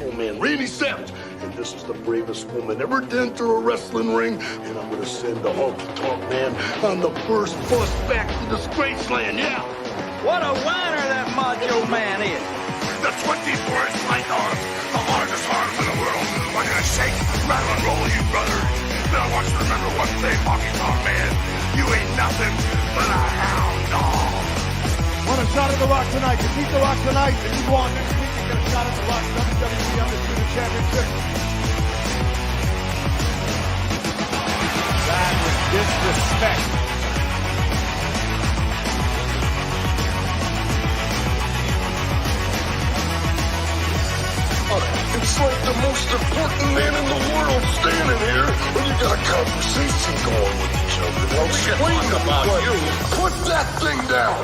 Macho Man, Randy Savage. And this is the bravest woman ever to enter a wrestling ring. And I'm gonna send the Honky Tonk Man on the first bus back to Disgraceland, yeah. What a whiner that Macho Man is. The 24th light arm, the hardest arm in the world. I'm gonna shake, rattle, and roll you, brother. Now I want you to remember one thing, Honky Tonk Man. You ain't nothing but a hound dog. Want a shot at The Rock tonight? You beat The Rock tonight, and you won. Next week you get a shot at The Rock WWE Undisputed Championship. That was disrespect. It's like the most important man in the world standing here, and you got a conversation going with each other. Now explain about you. Put that thing down.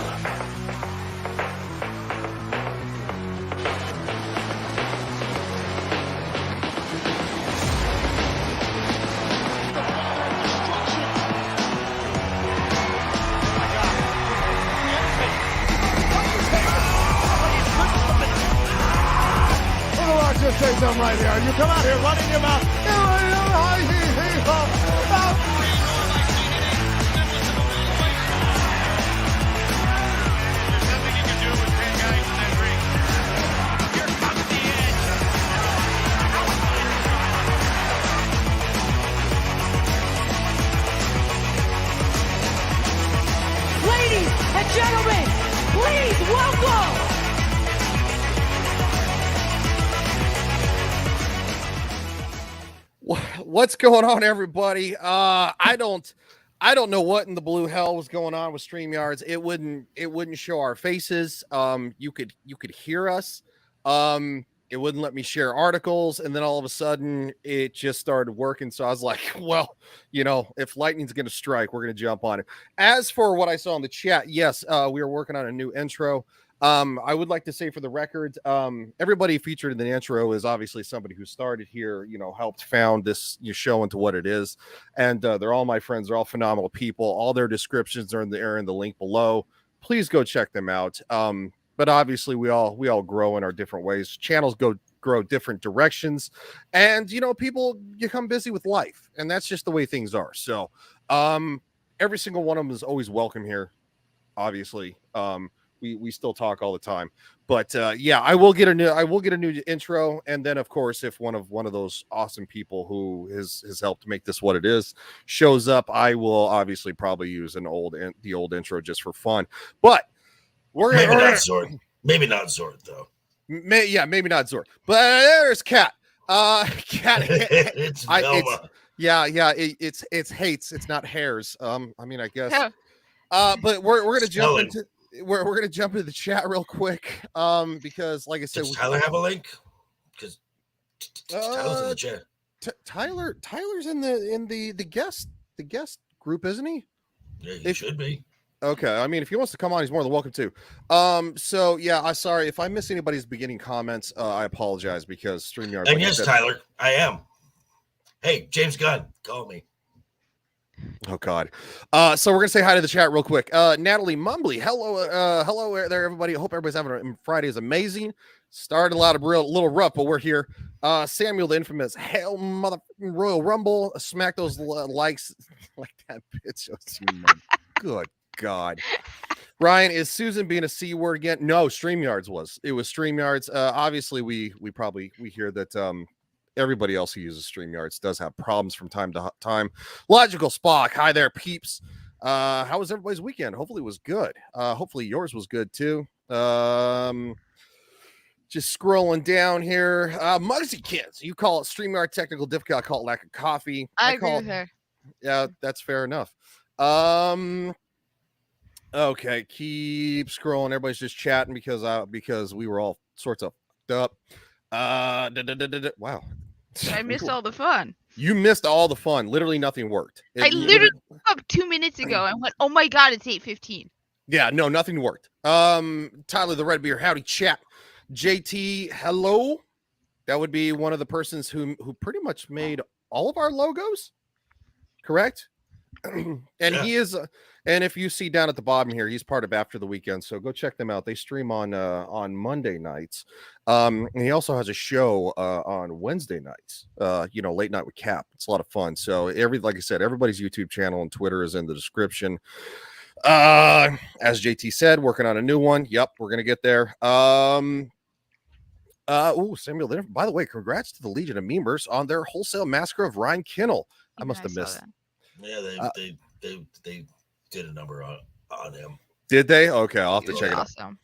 Just say something right here. You come out here running your mouth. Ladies and gentlemen, please welcome. What's going on, everybody? I don't know what in the blue hell was going on with StreamYards. It wouldn't show our faces. You could hear us. It wouldn't let me share articles, and then all of a sudden it just started working. So I was like, well, if lightning's going to strike, we're going to jump on it. As for what I saw in the chat, yes, we are working on a new intro. I would like to say, for the record, everybody featured in the intro is obviously somebody who started here, helped found this show into what it is. And they're all my friends. They're all phenomenal people. All their descriptions are in the link below. Please go check them out. But obviously we all grow in our different ways. Channels grow different directions, and people become busy with life, and that's just the way things are. So every single one of them is always welcome here. Obviously, we still talk all the time, but yeah, I will get a new intro, and then of course, if one of those awesome people who has helped make this what it is shows up, I will obviously probably use the old intro just for fun. But maybe not Zord. Maybe not Zord though. Maybe not Zord. But there's Cat. Cat. It's Velma. It's hates. It's not hairs. I guess. Yeah. But we're gonna jump into. We're gonna jump into the chat real quick, because like I said, does Tyler have a link? Because Tyler's in the chat. Tyler's in the guest group, isn't he? Yeah, he should be. Okay, if he wants to come on, he's more than welcome to. So yeah, I'm sorry if I miss anybody's beginning comments. I apologize, because StreamYard. And yes, Tyler, I am. Hey, James Gunn, call me. Oh God. So we're gonna say hi to the chat real quick. Natalie Mumbly, hello there, everybody. I hope everybody's having a Friday is amazing. Started a little rough, but we're here. Samuel, the infamous Hell Mother Royal Rumble. Smack those likes like that bitch. Good God. Ryan, is Susan being a C word again? No, StreamYards was. It was StreamYards. Obviously, we hear that everybody else who uses StreamYards does have problems from time to time. Logical Spock, hi there, peeps. How was everybody's weekend? Hopefully it was good. Hopefully yours was good too. Just scrolling down here. Muggsy Kids, you call it StreamYard technical difficulty. I call it lack of coffee. I agree with her. Yeah, that's fair enough. Okay, keep scrolling. Everybody's just chatting because we were all sorts of up. Wow. I missed all the fun. You missed all the fun. Literally nothing worked. I literally woke up 2 minutes ago and went, oh my God, it's 8:15. Yeah, no, nothing worked. Tyler the Red Beer, howdy chat. JT, hello. That would be one of the persons who pretty much made all of our logos. Correct? And he is, and if you see down at the bottom here, he's part of After the Weekend. So go check them out. They stream on Monday nights. And he also has a show on Wednesday nights. Late night with Cap. It's a lot of fun. So like I said, everybody's YouTube channel and Twitter is in the description. As JT said, working on a new one. Yep, we're gonna get there. Samuel, by the way, congrats to the Legion of Memers on their wholesale massacre of Ryan Kinnell. I must have missed. Yeah, they did a number on him. Did they? Okay, I'll have to check it out. Awesome.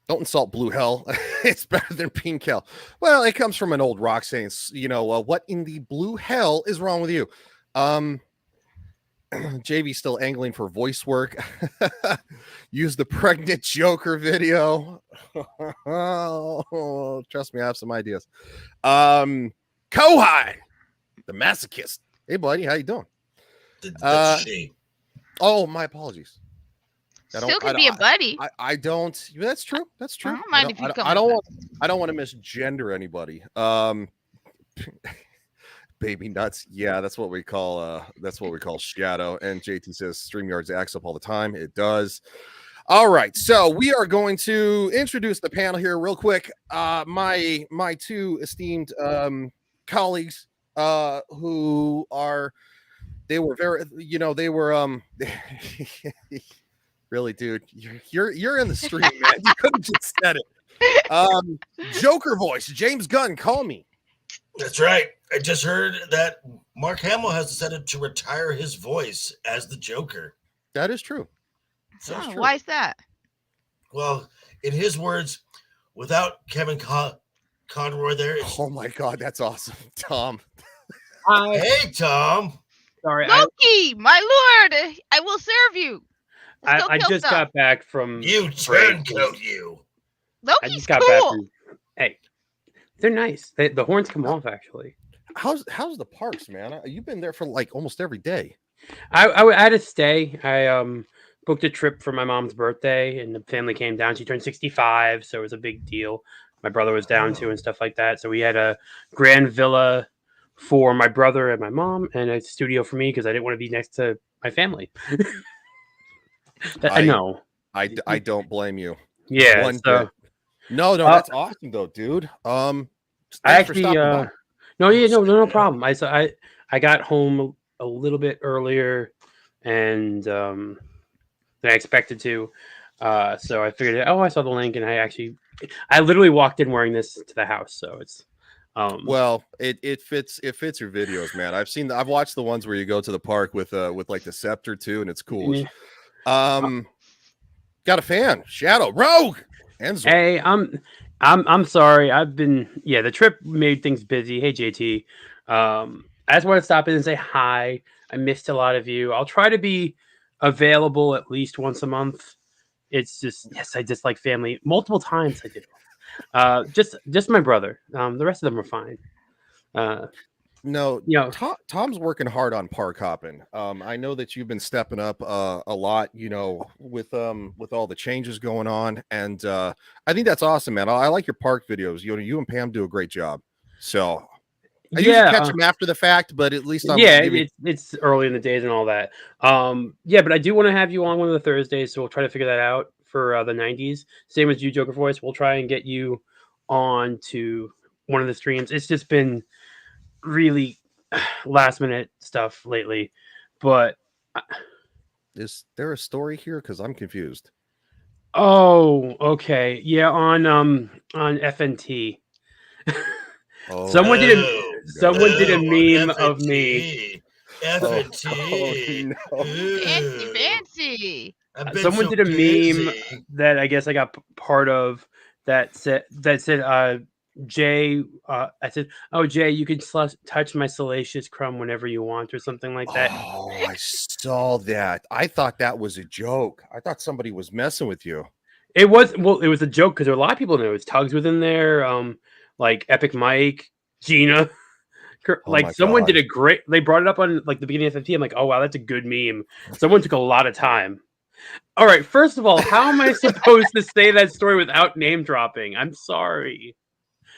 Don't insult Blue Hell. It's better than Pink Hell. Well, it comes from an old rock saying, what in the blue hell is wrong with you? JV's still angling for voice work. Use the pregnant Joker video. Trust me, I have some ideas. Kohai, the masochist. Hey, buddy, how you doing? Oh, my apologies. Still could be a buddy. I don't. That's true. That's true. I don't mind if you come. I don't want to misgender anybody. Baby nuts. Yeah, that's what we call Shadow. And JT says StreamYards acts up all the time. It does. All right, so we are going to introduce the panel here real quick. My two esteemed colleagues who are really, dude, you're in the stream, man. You could have just said it. Joker voice, James Gunn, call me. That's right. I just heard that Mark Hamill has decided to retire his voice as the Joker. That is true. True. Why is that? Well, in his words, without Kevin Conroy there. Oh my God, that's awesome, Tom. Hey, Tom. Sorry, Loki, my lord, I will serve you. I just got back from. You turncoat you. Loki's I just got cool. back from. Hey, they're nice. The horns come off actually. How's the parks, man? You've been there for like almost every day. I had to stay. I booked a trip for my mom's birthday, and the family came down. She turned 65, so it was a big deal. My brother was down too, and stuff like that. So we had a grand villa for my brother and my mom, and a studio for me because I didn't want to be next to my family. I know. I don't blame you. Yeah. No, that's awesome though, dude. I actually no problem. I got home a little bit earlier and than I expected to. So I figured, I saw the link, and I literally walked in wearing this to the house. So it's well, it fits your videos, man. I've watched the ones where you go to the park with like the scepter too, and it's cool. Yeah. Got a fan, Shadow Rogue. Hey, I'm sorry. The trip made things busy. Hey, JT. I just want to stop in and say hi. I missed a lot of you. I'll try to be available at least once a month. It's just, I just like family multiple times. I do. Just my brother. The rest of them are fine. No, Tom's working hard on park hopping. I know that you've been stepping up a lot, with all the changes going on, and I think that's awesome, man. I like your park videos. You and Pam do a great job. So I usually catch them after the fact, but at least it's early in the days and all that. But I do want to have you on one of the Thursdays, so we'll try to figure that out for the 90s. Same as you, Joker Voice. We'll try and get you on to one of the streams. It's just been really last minute stuff lately, but is there a story here? Because I'm confused. Oh, okay, yeah, on FNT. Someone did a meme of me. FNT. Oh, Fancy, fancy. Someone did a meme that I guess I got part of that said Jay, I said, "Oh, Jay, you can touch my salacious crumb whenever you want," or something like that. Oh, I saw that. I thought that was a joke. I thought somebody was messing with you. It was a joke because a lot of people know it's Tugs within there, like Epic Mike, Gina. Like someone did a great. They brought it up on like the beginning of FFT. I'm like, oh wow, that's a good meme. Someone took a lot of time. All right, first of all, how am I supposed to say that story without name dropping? I'm sorry.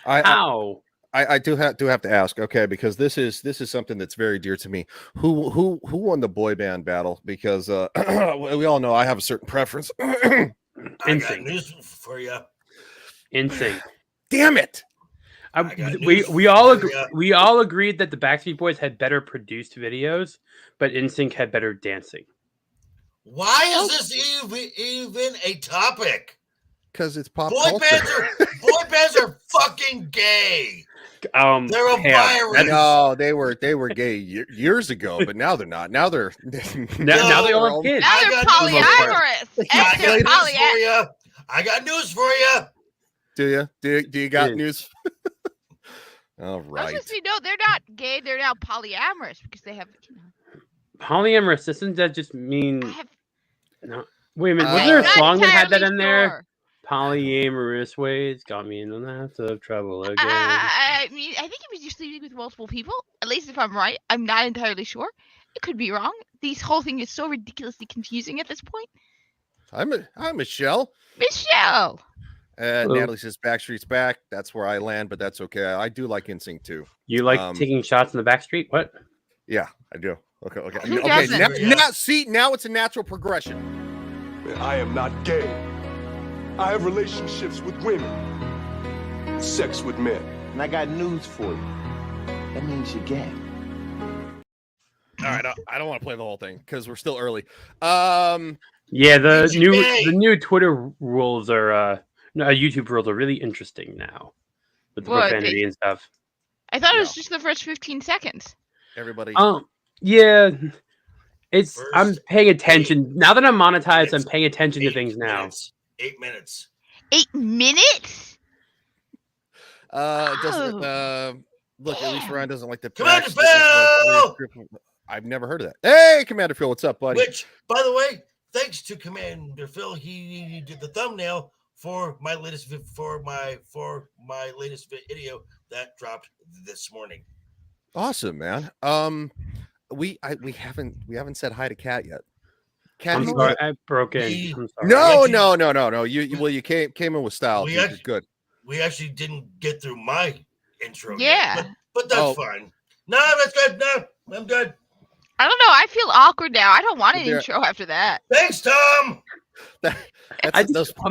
How? I do have to ask, okay, because this is something that's very dear to me. Who won the boy band battle? Because we all know I have a certain preference. I got NSYNC. news for you. NSYNC. Damn it! We all agreed that the Backstreet Boys had better produced videos, but NSYNC had better dancing. Why is this even a topic? Because it's pop Boy culture. bands are fucking gay. They're a virus. No, they were gay years ago, but now they're not. Now they're now they all have kids. Now they're polyamorous. I got news for you. Do you got news? All right. No, they're not gay. They're now polyamorous because they have. Polyamorous. Doesn't that just mean? No. Wait a minute. Was there a song that had that in there? Polyamorous ways got me in lots of trouble again. I mean, I think it was just sleeping with multiple people. At least if I'm right, I'm not entirely sure. It could be wrong. This whole thing is so ridiculously confusing at this point. Hi, Michelle. Michelle. Natalie says Backstreet's back. That's where I land, but that's okay. I do like NSYNC too. You like taking shots in the backstreet? What? Yeah, I do. Okay. Who Okay. doesn't? Now it's a natural progression. I am not gay. I have relationships with women, sex with men. And I got news for you. That means you're gay. All right, I don't want to play the whole thing because we're still early. Yeah, the new Twitter rules are YouTube rules are really interesting now with the profanity and stuff. I thought it was just the first 15 seconds. Everybody. Yeah. I'm paying attention. Now that I'm monetized, I'm paying attention to things now. 8 minutes. 8 minutes? Doesn't look, at least Ryan doesn't like the Commander Phil! I've never heard of that. Hey, Commander Phil, what's up, buddy? Which, by the way, thanks to Commander Phil, he did the thumbnail for my latest video that dropped this morning. Awesome, man. We haven't said hi to Kat yet. Kat, I'm sorry, I broke in. I'm sorry. No. You came in with style. Good. We actually didn't get through my intro. Yeah, yet, but that's fine. No, that's good. No, I'm good. I don't know. I feel awkward now. I don't want an intro after that. Thanks, Tom. I'm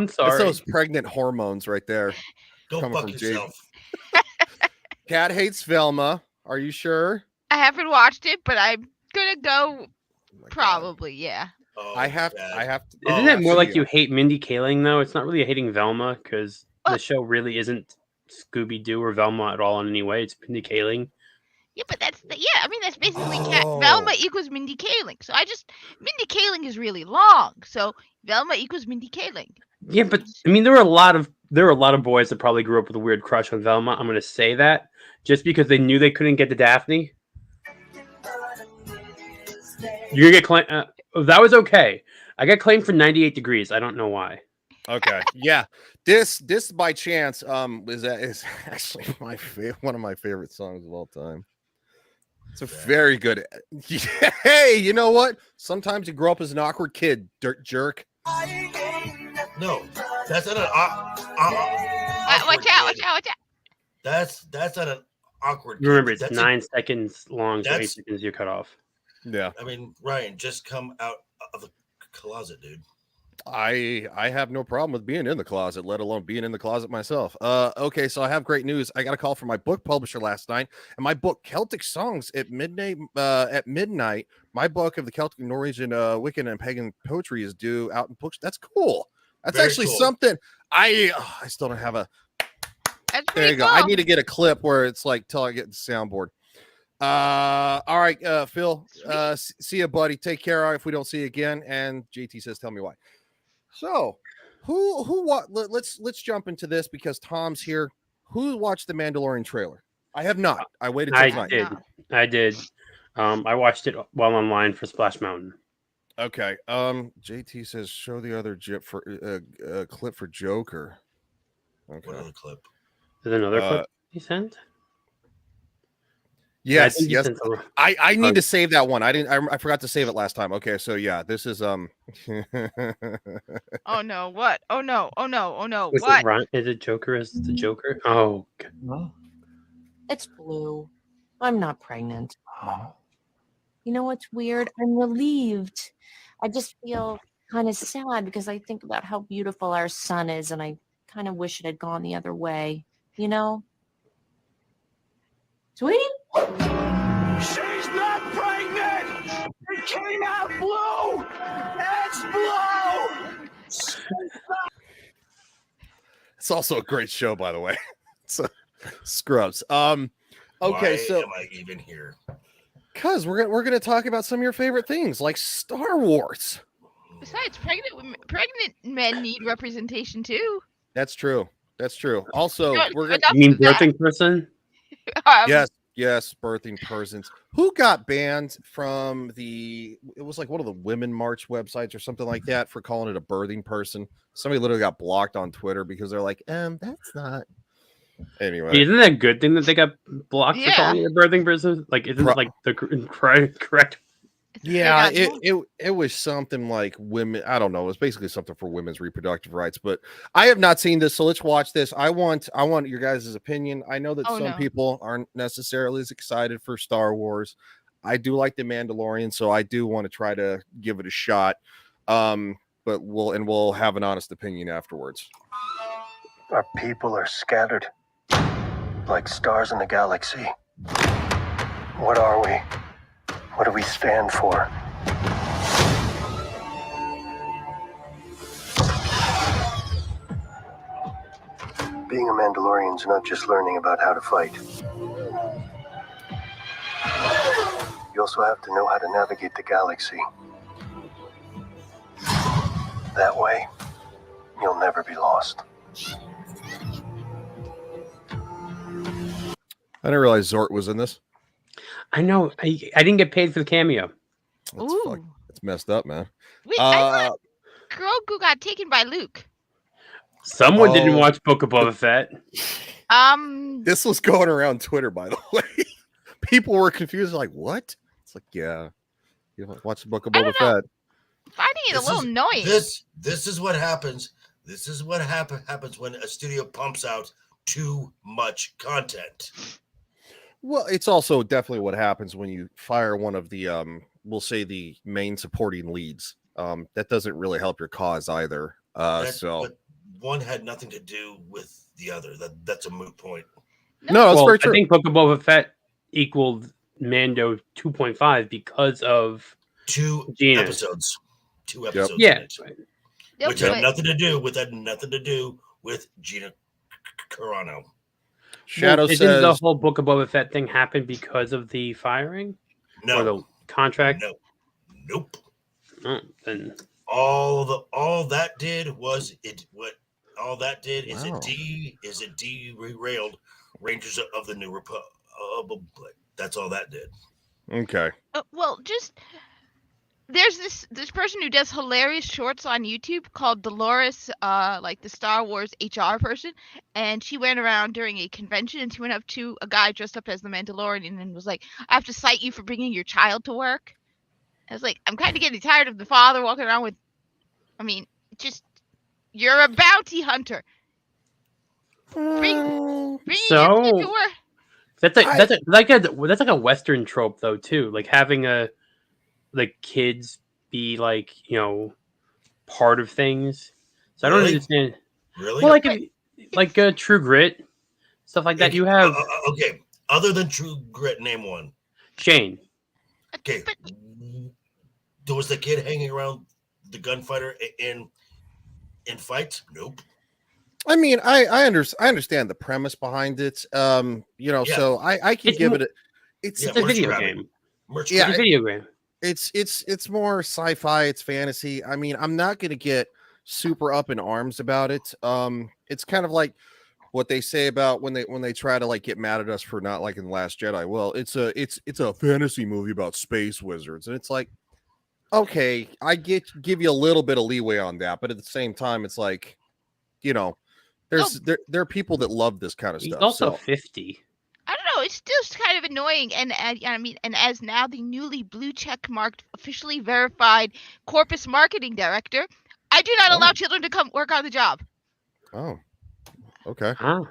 sorry. That's those pregnant hormones right there. Go fuck yourself. Kat hates Velma. Are you sure? I haven't watched it, but I'm gonna go. Probably, yeah. I have to. Isn't it more like you hate Mindy Kaling though? It's not really hating Velma because the show really isn't Scooby Doo or Velma at all in any way. It's Mindy Kaling. Yeah, but that's basically Velma equals Mindy Kaling. So Mindy Kaling is really long. So Velma equals Mindy Kaling. Yeah, but I mean, there were a lot of boys that probably grew up with a weird crush on Velma. I'm going to say that just because they knew they couldn't get to Daphne. You're gonna get claimed. That was okay. I got claimed for 98 Degrees. I don't know why. Okay, yeah. This by chance is actually one of my favorite songs of all time. It's a very good. Hey, you know what? Sometimes you grow up as an awkward kid, dirt jerk. No, that's not an watch out! That's not an awkward kid. Remember, it's 9 seconds long, so 8 seconds you're cut off. Yeah. I mean, Ryan, just come out of the closet, dude. I have no problem with being in the closet, let alone being in the closet myself. Okay, so I have great news. I got a call from my book publisher last night, and my book Celtic Songs at midnight. My book of the Celtic, Norwegian, Wiccan, and pagan poetry is due out in books. That's cool. That's very actually cool. Something I still don't have a. There you go. I need to get a clip where it's like till I get the soundboard. All right, Phil. See you, buddy. Take care. If we don't see you again, and JT says, "Tell me why." So, what? Let's jump into this because Tom's here. Who watched the Mandalorian trailer? I have not. I waited till tonight. I did. I watched it while online for Splash Mountain. Okay. JT says, "Show the other clip for Joker." Okay. What other clip? Is there another clip he sent? Yes. I need to save that one. I forgot to save it last time. Okay, so yeah, this is Oh no! What? Oh no! What? Is it Joker as the Joker? Oh. It's blue. I'm not pregnant. You know what's weird? I'm relieved. I just feel kind of sad because I think about how beautiful our son is, and I kind of wish it had gone the other way. You know? Sweetie? She's not pregnant! It came out blue! It's blue! It's also a great show, by the way. So, Scrubs. Okay, Why so am I even here? because we're gonna talk about some of your favorite things, like Star Wars. Besides, pregnant men need representation too. That's true. That's true. Also, we're gonna. You mean birthing person? Yes, birthing persons. Who got banned from the? It was like one of the Women March websites or something like that for calling it a birthing person. Somebody literally got blocked on Twitter because they're like, that's not. Anyway, Isn't that a good thing that they got blocked for calling it a birthing person? Like, isn't it like the correct? Yeah, it was something like women. I don't know. It was basically something for women's reproductive rights. But I have not seen this, so let's watch this. I want your guys' opinion. I know that some people aren't necessarily as excited for Star Wars. I do like the Mandalorian, so I do want to try to give it a shot. But we'll have an honest opinion afterwards. Our people are scattered like stars in the galaxy. What are we? What do we stand for? Being a Mandalorian is not just learning about how to fight. You also have to know how to navigate the galaxy. That way, you'll never be lost. I didn't realize Zort was in this. I know. I didn't get paid for the cameo. That's messed up, man. Wait, I thought Grogu got taken by Luke. Someone didn't watch Book of Boba Fett. This was going around Twitter, by the way. People were confused, like, what? It's like, yeah, you don't watch the Book of Boba Fett. Finding it a little annoying. This is what happens. This is what happens when a studio pumps out too much content. Well, it's also definitely what happens when you fire one of the we'll say the main supporting leads. That doesn't really help your cause either. But one had nothing to do with the other. That's a moot point. No, that's very true. I think Book of Boba Fett equaled Mando 2.5 because of two Gina. episodes. Two episodes. Yeah. Which had nothing to do with Gina Carano. Shadow says, says the whole Book of Boba Fett thing happened because of the firing? No. Or the contract? No. Nope. Oh, then all that did was it derailed Rangers of the New Republic. That's all that did. Okay. Well, just there's this person who does hilarious shorts on YouTube called Dolores, like the Star Wars HR person, and she went around during a convention and she went up to a guy dressed up as the Mandalorian and was like, "I have to cite you for bringing your child to work." I was like, I'm kind of getting tired of the father walking around with. I mean, you're a bounty hunter. Bring your kid to work. That's like a Western trope though too, like having the kids be like, part of things. So I don't understand. Really? Well, like True Grit, stuff like that. You have okay. Other than True Grit, name one. Shane. Okay. Was the kid hanging around the gunfighter in fights? Nope. I mean, I understand the premise behind it. So I can give it. It's a video game. It's a video game. It's more sci-fi. It's fantasy. I mean, I'm not going to get super up in arms about it. It's kind of like what they say about when they try to like get mad at us for not liking The Last Jedi. Well, it's a fantasy movie about space wizards, and it's like, okay, I give you a little bit of leeway on that, but at the same time, it's like, there are people that love this kind of stuff. He's also 50. I don't know. It's still kind of annoying, and as now the newly blue check marked, officially verified Corpus marketing director, I do not allow children to come work on the job. Oh, okay. Oh.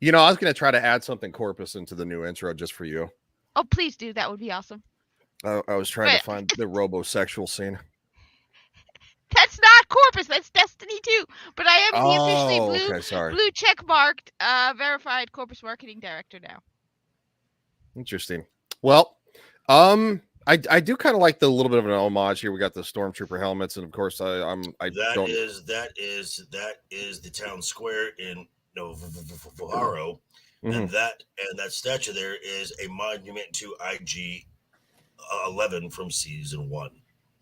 You know, I was going to try to add something corpus into the new intro just for you. Oh, please do. That would be awesome. I was trying to find the robosexual scene. That's not Corpus. That's Destiny 2. But I am the officially blue check marked verified Corpus marketing director now. Interesting. Well, I do kind of like the little bit of an homage here. We got the stormtrooper helmets, and of course, That is the town square in Navarro, and that statue there is a monument to IG 11 from season 1.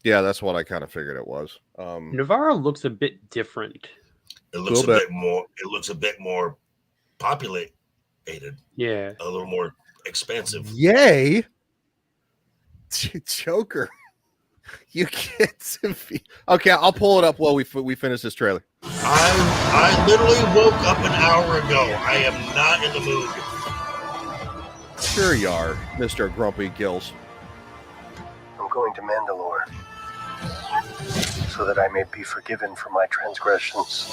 Yeah, that's what I kind of figured it was. Navarro looks a bit different. It looks a bit more. It looks a bit more populated. Yeah, a little more expansive. Yay, Joker! You get to be okay. I'll pull it up while we finish this trailer. I literally woke up an hour ago. I am not in the mood. Sure you are, Mr. Grumpy Gills. I'm going to Mandalore so that I may be forgiven for my transgressions.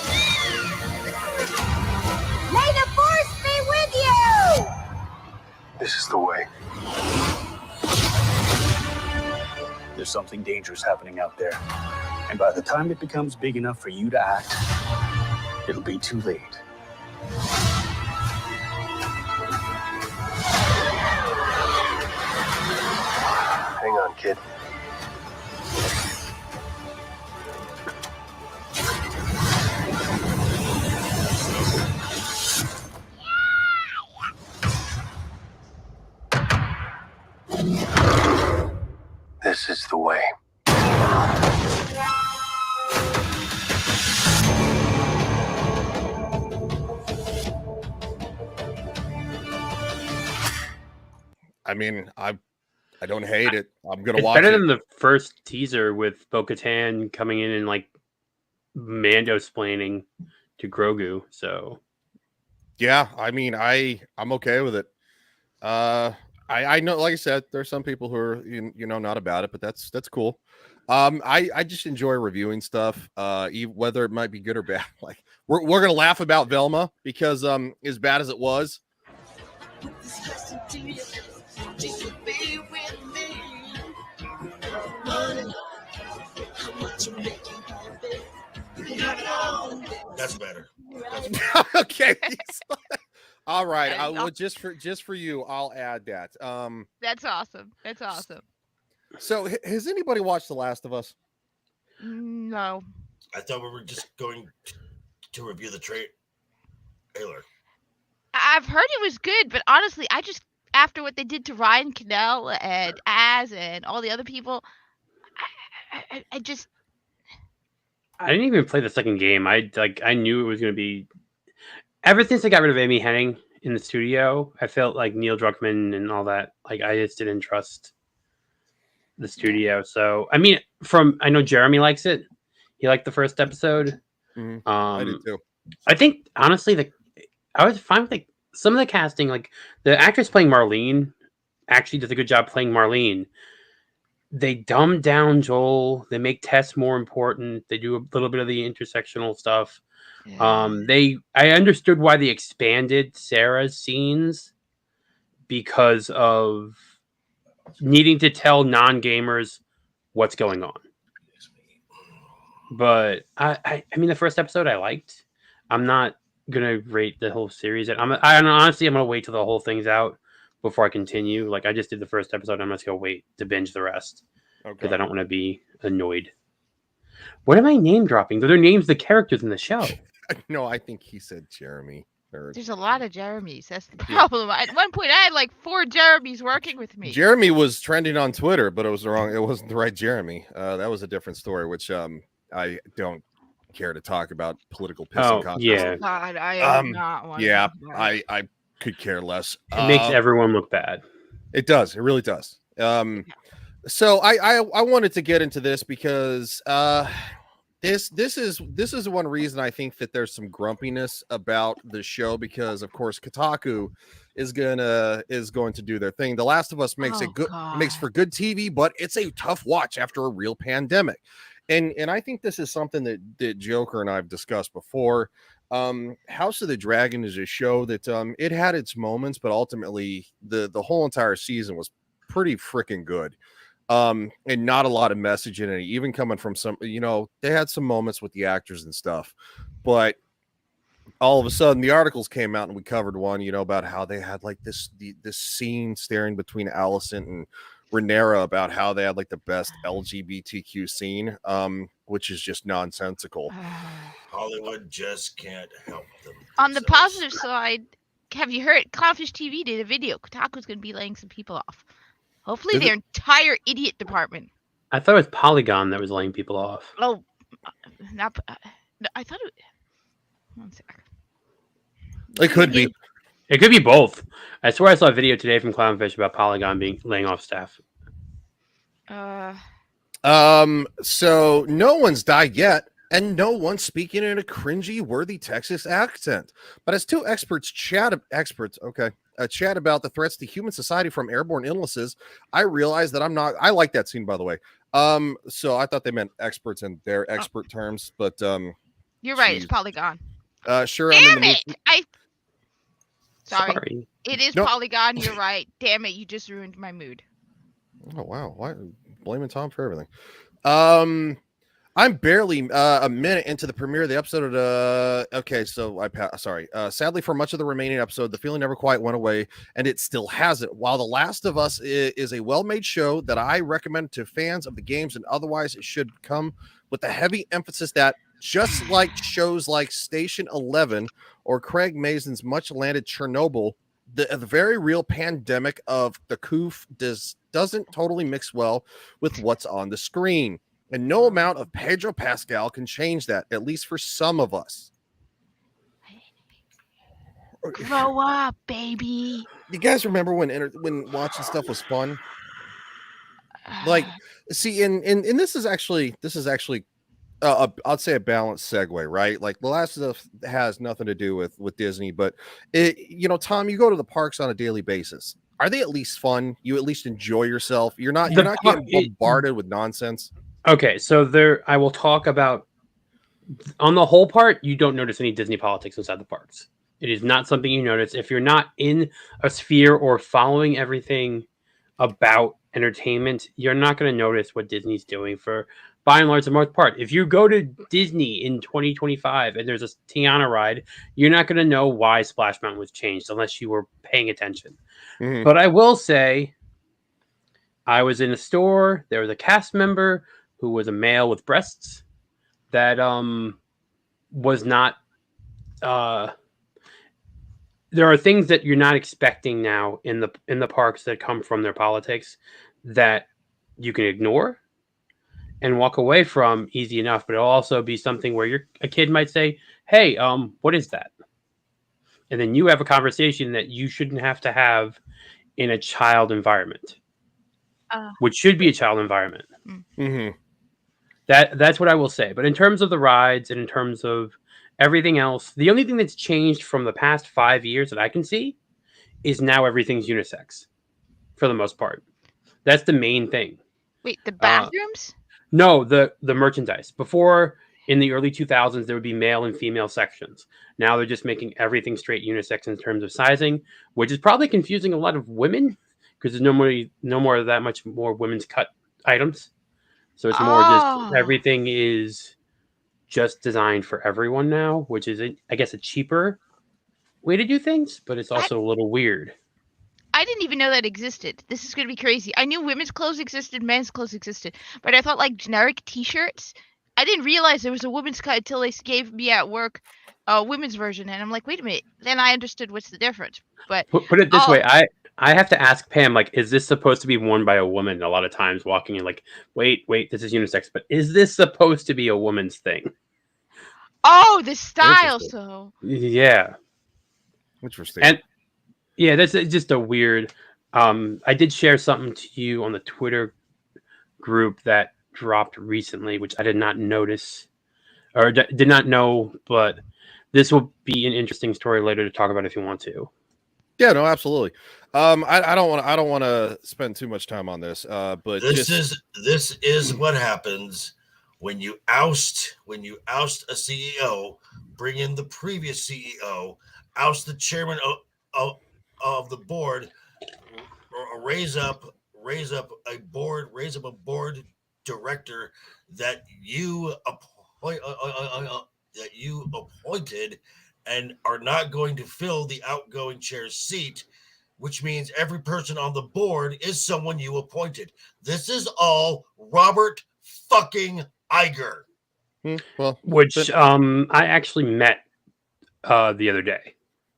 May the Force be with you! This is the way. There's something dangerous happening out there. And by the time it becomes big enough for you to act, it'll be too late. Hang on, kid. This is the way. I mean, I don't hate it. I'm gonna it's watch better it. than the first teaser with Bo-Katan coming in and like Mando splaining to Grogu. So yeah, I mean, I'm okay with it. I know, like I said, there's some people who are you know not about it, but that's cool. I just enjoy reviewing stuff, whether it might be good or bad. Like we're gonna laugh about Velma because as bad as it was. That's better. Okay. All right. I will just for you, I'll add that. That's awesome. That's awesome. So has anybody watched The Last of Us? No. I thought we were just going to review the trailer. I've heard it was good, but honestly, I just after what they did to Ryan Cannell and Az and all the other people, I just I didn't even play the second game. I knew it was going to be ever since they got rid of Amy Hennig in the studio. I felt like Neil Druckmann and all that. Like I just didn't trust the studio. So I mean, I know Jeremy likes it. He liked the first episode. Mm-hmm. I did too. I think honestly, I was fine with some of the casting. Like the actress playing Marlene actually does a good job playing Marlene. They dumb down Joel. They make Tess more important. They do a little bit of the intersectional stuff. Yeah. I understood why they expanded Sarah's scenes because of needing to tell non-gamers what's going on. But I mean, the first episode I liked. I'm not gonna rate the whole series. Honestly, I'm gonna wait till the whole thing's out before I continue. Like I just did the first episode. I'm just gonna wait to binge the rest because I don't want to be annoyed. What am I name dropping? They're names the characters in the show. No, I think he said Jeremy. There's a lot of Jeremys. That's the problem. Yeah. At one point, I had like 4 Jeremys working with me. Jeremy was trending on Twitter, but it was wrong. It wasn't the right Jeremy. That was a different story, which I don't care to talk about political pissing contests. Yeah. God, I am not one. Yeah, I could care less. It makes everyone look bad. It does. It really does. So I wanted to get into this because this is one reason I think that there's some grumpiness about the show because of course Kotaku is going to do their thing. The Last of Us makes for good TV, but it's a tough watch after a real pandemic. And I think this is something that Joker and I've discussed before. House of the Dragon is a show that it had its moments, but ultimately the whole entire season was pretty freaking good. And not a lot of message in it, even coming from some, they had some moments with the actors and stuff, but all of a sudden the articles came out and we covered one, about how they had like this scene staring between Allison and Rhaenyra about how they had like the best LGBTQ scene, which is just nonsensical. Hollywood just can't help them. On the positive side, have you heard Clownfish TV did a video? Kotaku's going to be laying some people off. Hopefully their entire idiot department. I thought it was Polygon that was laying people off. Oh, not. I thought it. One sec. It could be. It could be both. I swear I saw a video today from Clownfish about Polygon laying off staff. So no one's died yet, and no one's speaking in a cringy, worthy Texas accent. But as two experts chat about the threats to human society from airborne illnesses, I realized that I'm not. I like that scene, by the way. So I thought they meant experts in their expert terms, but you're right. It's Polygon. Sure. Damn it! Sorry. It is Polygon. You're right. Damn it! You just ruined my mood. Oh wow! Why blaming Tom for everything? I'm barely a minute into the premiere of the episode. Okay, so sorry. Sadly, for much of the remaining episode, the feeling never quite went away, and it still hasn't. While The Last of Us is a well-made show that I recommend to fans of the games and otherwise, it should come with a heavy emphasis that, just like shows like Station 11 or Craig Mazin's much-landed Chernobyl, the very real pandemic of the coof doesn't totally mix well with what's on the screen. And no amount of Pedro Pascal can change that, at least for some of us. Grow up, baby. You guys remember when watching stuff was fun? Like, see, and this is actually I'd say a balanced segue, right? Like The Last of Us has nothing to do with Disney, but Tom, you go to the parks on a daily basis. Are they at least fun? You at least enjoy yourself. You're not getting bombarded with nonsense. Okay, so I will talk about, on the whole part, you don't notice any Disney politics inside the parks. It is not something you notice. If you're not in a sphere or following everything about entertainment, you're not going to notice what Disney's doing for, by and large, the most part. If you go to Disney in 2025 and there's a Tiana ride, you're not going to know why Splash Mountain was changed unless you were paying attention. Mm-hmm. But I will say, I was in a store, there was a cast member who was a male with breasts that was not there are things that you're not expecting now in the parks that come from their politics that you can ignore and walk away from easy enough, but it'll also be something where a kid might say, hey, what is that? And then you have a conversation that you shouldn't have to have in a child environment, which should be a child environment. Mm-hmm. That's what I will say. But in terms of the rides and in terms of everything else, the only thing that's changed from the past 5 years that I can see is now everything's unisex for the most part. That's the main thing. Wait, the bathrooms? No, the merchandise. Before, in the early 2000s, there would be male and female sections. Now they're just making everything straight unisex in terms of sizing, which is probably confusing a lot of women because there's no more that much more women's cut items. So it's more just everything is just designed for everyone now, which is, I guess, a cheaper way to do things, but it's also a little weird. I didn't even know that existed. This is going to be crazy. I knew women's clothes existed, men's clothes existed, but I thought like generic t-shirts. I didn't realize there was a women's cut until they gave me at work a women's version, and I'm like, wait a minute. Then I understood what's the difference. But put it this way, I have to ask Pam, like, is this supposed to be worn by a woman? A lot of times walking in like, wait, this is unisex, but is this supposed to be a woman's thing? Oh, the style, so. Yeah. Interesting. And yeah, that's just a weird, I did share something to you on the Twitter group that dropped recently, which I did not notice or did not know, but this will be an interesting story later to talk about if you want to. Yeah, no, absolutely. I don't want to spend too much time on this, but this is what happens when you oust a CEO, bring in the previous CEO, oust the chairman of the board, raise up a board director that you appointed and are not going to fill the outgoing chair's seat, which means every person on the board is someone you appointed. This is all Robert fucking Iger. Well, which I actually met the other day.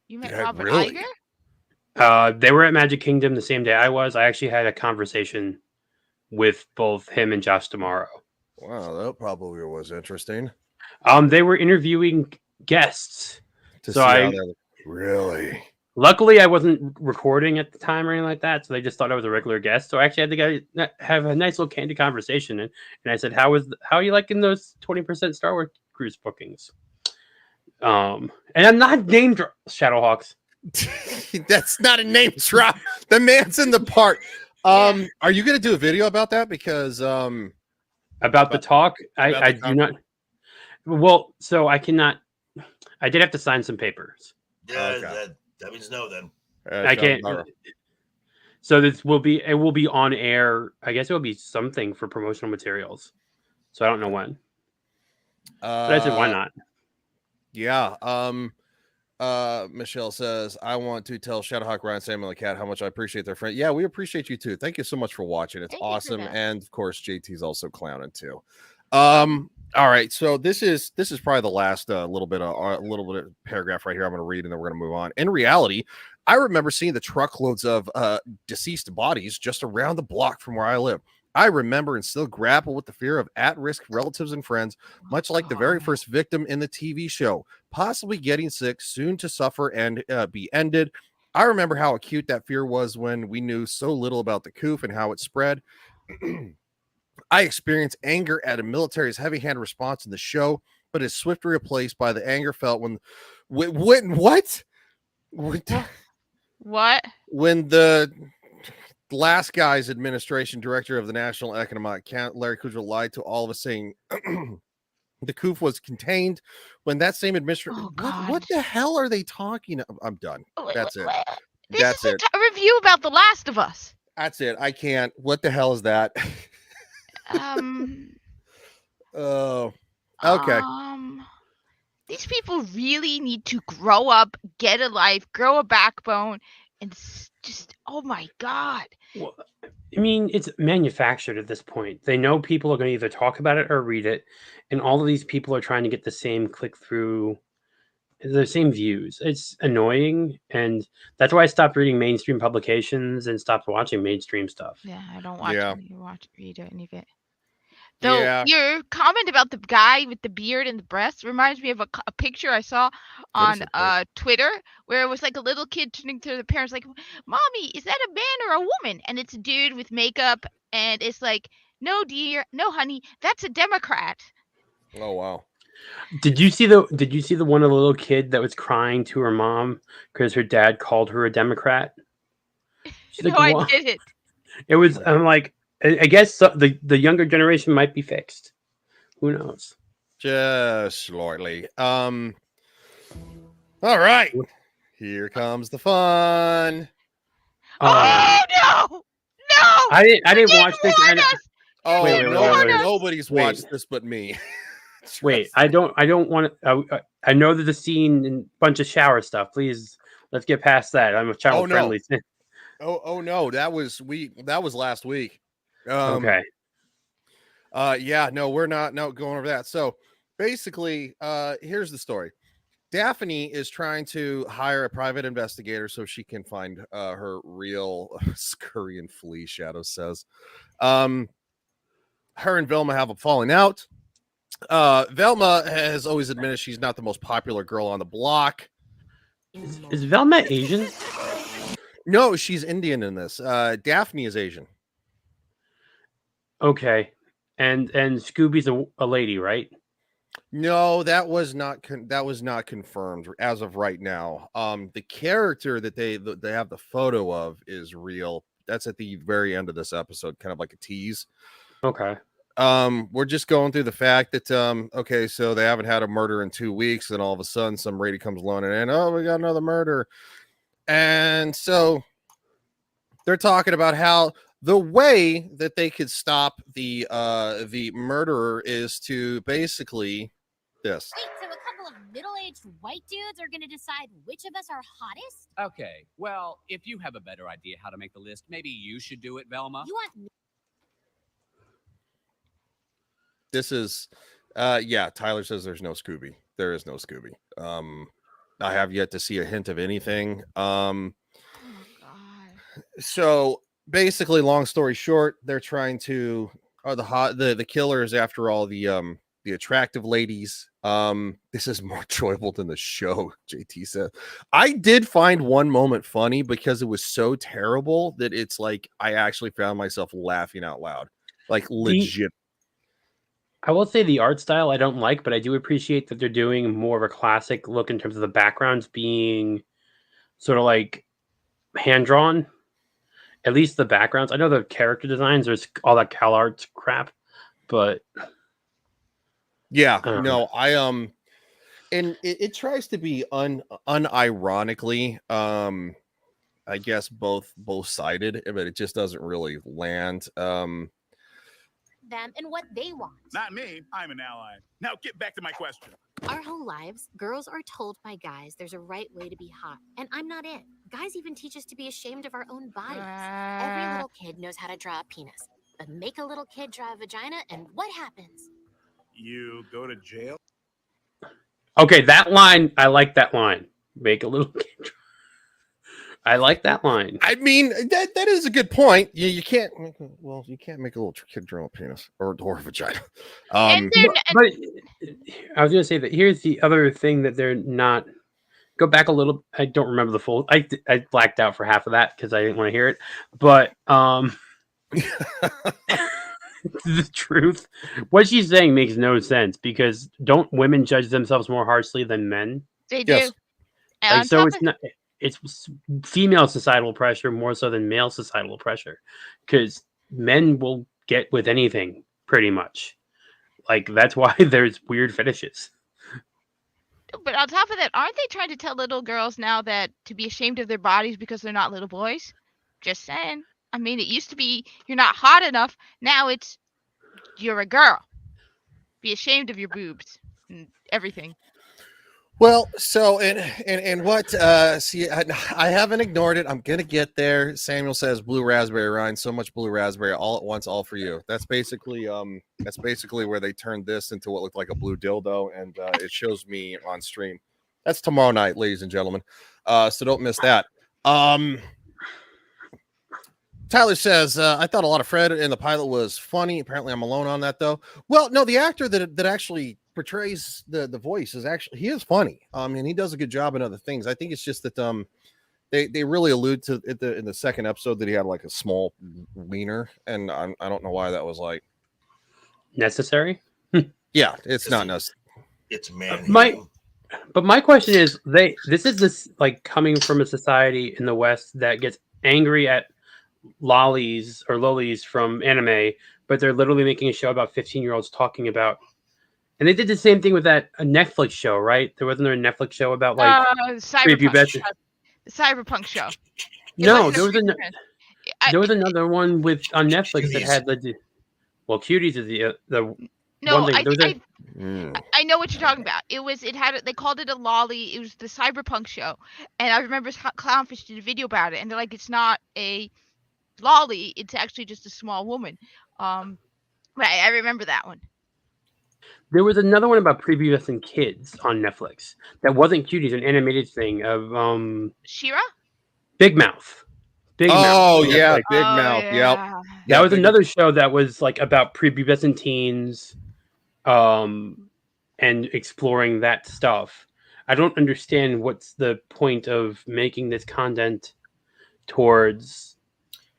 You met Yeah, Robert really? Iger? They were at Magic Kingdom the same day I was. I actually had a conversation with both him and Josh tomorrow. Wow, that probably was interesting. They were interviewing guests. To So see I how they're really. luckily I wasn't recording at the time or anything like that, so they just thought I was a regular guest. So I actually had to have a nice little candid conversation, and I said, "How are you liking those 20% Star Wars cruise bookings?" And I'm not named Shadowhawks. That's not a name drop. The man's in the part. Are you going to do a video about that? Because about the talk, I do not. Well, so I cannot. I did have to sign some papers. Yeah, that means no. Then I can't. So it will be on air. I guess it will be something for promotional materials. So I don't know when. But I said, why not? Yeah. Michelle says, I want to tell Shadowhawk, Ryan, Samuel, and Cat how much I appreciate their friend. Yeah, we appreciate you too. Thank you so much for watching. It's awesome. And of course, JT's also clowning too. All right, so this is probably the last little bit of paragraph right here I'm going to read, and then we're going to move on. In reality, I remember seeing the truckloads of deceased bodies just around the block from where I live. I remember and still grapple with the fear of at-risk relatives and friends, much like the very first victim in the TV show, possibly getting sick, soon to suffer and be ended. I remember how acute that fear was when we knew so little about the coof and how it spread. I experienced anger at a military's heavy-handed response in the show, but is swiftly replaced by the anger felt when the last guy's administration director of the National Economic Count, Larry Kudlow, lied to all of us saying the coup was contained when that same administration. What the hell are they talking about? I'm done. That's it. This is a review about The Last of Us. That's it. I can't. What the hell is that? Oh, okay. These people really need to grow up, get a life, grow a backbone, and just, oh my God. Well, I mean, it's manufactured at this point. They know people are going to either talk about it or read it, and all of these people are trying to get the same click through, the same views. It's annoying, and that's why I stopped reading mainstream publications and stopped watching mainstream stuff. Yeah, I don't watch read any of it. Though your comment about the guy with the beard and the breasts reminds me of a picture I saw on Twitter where it was like a little kid turning to the parents like, "Mommy, is that a man or a woman?" And it's a dude with makeup, and it's like, "No, dear, no, honey, that's a Democrat." Oh wow! Did you see the one of the little kid that was crying to her mom because her dad called her a Democrat? She's No, like, I didn't. It was. I'm like, I guess the younger generation might be fixed. Who knows? Just slightly. All right. Here comes the fun. Oh no! No! I didn't watch this. Oh, wait, nobody's watched this but me. Wait, I don't want to. I know that the scene and bunch of shower stuff. Please, let's get past that. I'm a child friendly. Oh no, that was last week. Okay. Yeah, no, we're not going over that. So basically, here's the story. Daphne is trying to hire a private investigator so she can find her real scurry and flee, Shadow says. Her and Velma have a falling out. Velma has always admitted she's not the most popular girl on the block. Is Velma Asian? No, she's Indian in this. Daphne is Asian. Okay. And Scooby's a lady, right? No, that was not confirmed as of right now. The character that they have the photo of is real. That's at the very end of this episode, kind of like a tease. Okay. we're just going through the fact that okay, so they haven't had a murder in 2 weeks, and all of a sudden some lady comes along and oh, we got another murder. And so they're talking about how the way that they could stop the murderer is to basically this. Wait, so a couple of middle-aged white dudes are gonna decide which of us are hottest? Okay, well, if you have a better idea how to make the list, maybe you should do it, Velma. You want This is yeah, Tyler says there's no Scooby. There is no Scooby. I have yet to see a hint of anything. So basically, long story short, they're trying to the killers after all the attractive ladies. This is more enjoyable than the show, JT said. I did find one moment funny because it was so terrible that it's like I actually found myself laughing out loud. Like legit. I will say the art style I don't like, but I do appreciate that they're doing more of a classic look in terms of the backgrounds being sort of like hand drawn. At least the backgrounds. I know the character designs, there's all that Cal Arts crap, but yeah, no, and it tries to be unironically, I guess both sided, but it just doesn't really land. them and what they want. Not me. I'm an ally. Now get back to my question. Our whole lives, girls are told by guys there's a right way to be hot, and I'm not it. Guys even teach us to be ashamed of our own bodies. Every little kid knows how to draw a penis, but make a little kid draw a vagina, and what happens? You go to jail? okay, that line, I like that line. Make a little kid. I like that line. I mean, that is a good point. You can't make a little kid draw a penis or a vagina. But I was gonna say that here's the other thing that they're not. Go back a little. I don't remember the full. I blacked out for half of that because I didn't want to hear it. But the truth, what she's saying makes no sense because don't women judge themselves more harshly than men? They do. Yes. Like, so it's not. It's female societal pressure more so than male societal pressure, because men will get with anything pretty much. Like that's why there's weird fetishes. But on top of that, aren't they trying to tell little girls now that to be ashamed of their bodies because they're not little boys? Just saying. I mean, it used to be you're not hot enough. Now it's you're a girl. Be ashamed of your boobs and everything. Well, so and what see I haven't ignored it. I'm gonna get there. Samuel says blue raspberry, Ryan. So much blue raspberry all at once, all for you. That's basically where they turned this into what looked like a blue dildo, and it shows me on stream. That's tomorrow night, ladies and gentlemen. So don't miss that. Tyler says, I thought a lot of Fred in the pilot was funny. Apparently I'm alone on that though. Well, no, the actor that actually portrays the voice is actually, he is funny. And he does a good job in other things. I think it's just that they really allude to it in the second episode that he had like a small wiener, and I don't know why that was like necessary. Yeah, it's not necessary. It's man. But my question is, this is like coming from a society in the West that gets angry at lollies or lollies from anime, but they're literally making a show about 15-year-olds talking about. And they did the same thing with a Netflix show, right? There wasn't a Netflix show about like Cyberpunk show. No, there was another one on Netflix Cuties. That had Cuties is the no, one thing. I know what you're talking about. They called it a lolly. It was the Cyberpunk show, and I remember Clownfish did a video about it, and they're like, it's not a lolly, it's actually just a small woman. But I remember that one. There was another one about prepubescent kids on Netflix that wasn't Cuties, an animated thing of She-Ra? Big Mouth. Big Mouth. Big Mouth. Yeah. Yep. That was another show that was like about prepubescent teens, and exploring that stuff. I don't understand what's the point of making this content towards.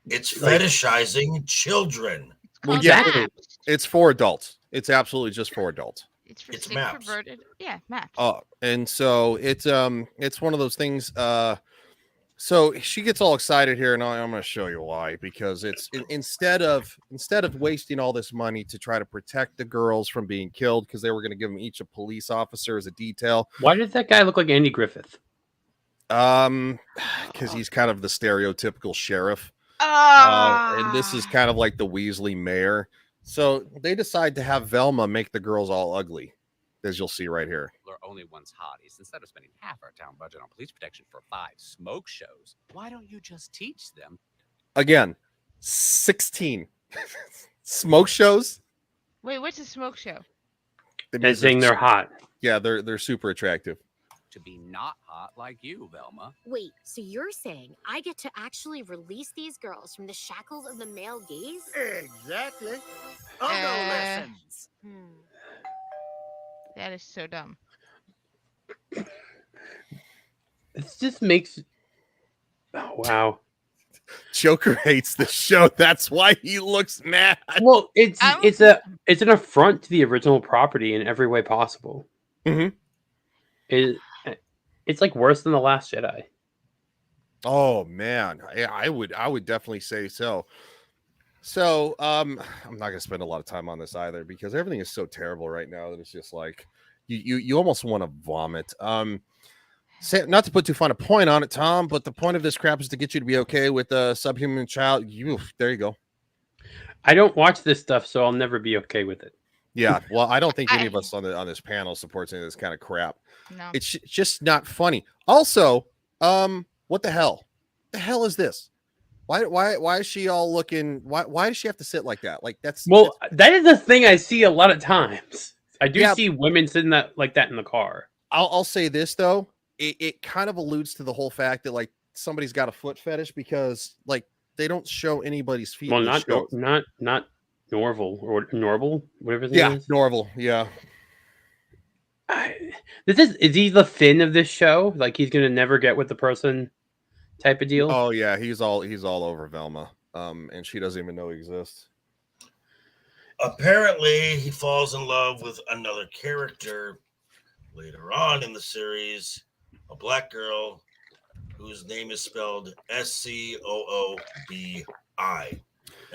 It's fetishizing children. Well, yeah, it's for adults. It's absolutely just for adults. It's maps. Perverted. Yeah, maps. And so it's one of those things. So she gets all excited here, and I'm going to show you why. Because it's instead of wasting all this money to try to protect the girls from being killed, because they were going to give them each a police officer as a detail. Why does that guy look like Andy Griffith? Because he's kind of the stereotypical sheriff, and this is kind of like the Weasley mayor. So they decide to have Velma make the girls all ugly, as you'll see right here. Are only one's hotties. Instead of spending half our town budget on police protection for 5 smoke shows, why don't you just teach them? Again, 16 smoke shows. Wait, what's a smoke show? And saying they're hot. Yeah, they're super attractive. To be not hot like you, Velma. Wait, so you're saying I get to actually release these girls from the shackles of the male gaze? Exactly. Lessons. That is so dumb. It just makes. Oh wow. Joker hates the show. That's why he looks mad. Well, it's an affront to the original property in every way possible. Mm-hmm. It's like worse than The Last Jedi. Oh man, I would definitely say so. So I'm not gonna spend a lot of time on this either because everything is so terrible right now that it's just like you almost want to vomit. Not to put too fine a point on it, Tom, but the point of this crap is to get you to be okay with a subhuman child. There you go. I don't watch this stuff, so I'll never be okay with it. Yeah, well, I don't think any of us on this panel supports any of this kind of crap. No. It's just not funny. Also, what the hell? The hell is this? Why is she all looking? Why does she have to sit like that? Like that is the thing I see a lot of times. I do see women sitting like that in the car. I'll say this though, it kind of alludes to the whole fact that like somebody's got a foot fetish because like they don't show anybody's feet. Well, not Norval or Norval, whatever his name is. Norval, yeah. Is he the Finn of this show? Like he's gonna never get with the person type of deal? Oh yeah, he's all over Velma. And she doesn't even know he exists. Apparently he falls in love with another character later on in the series, a black girl whose name is spelled Scoobi,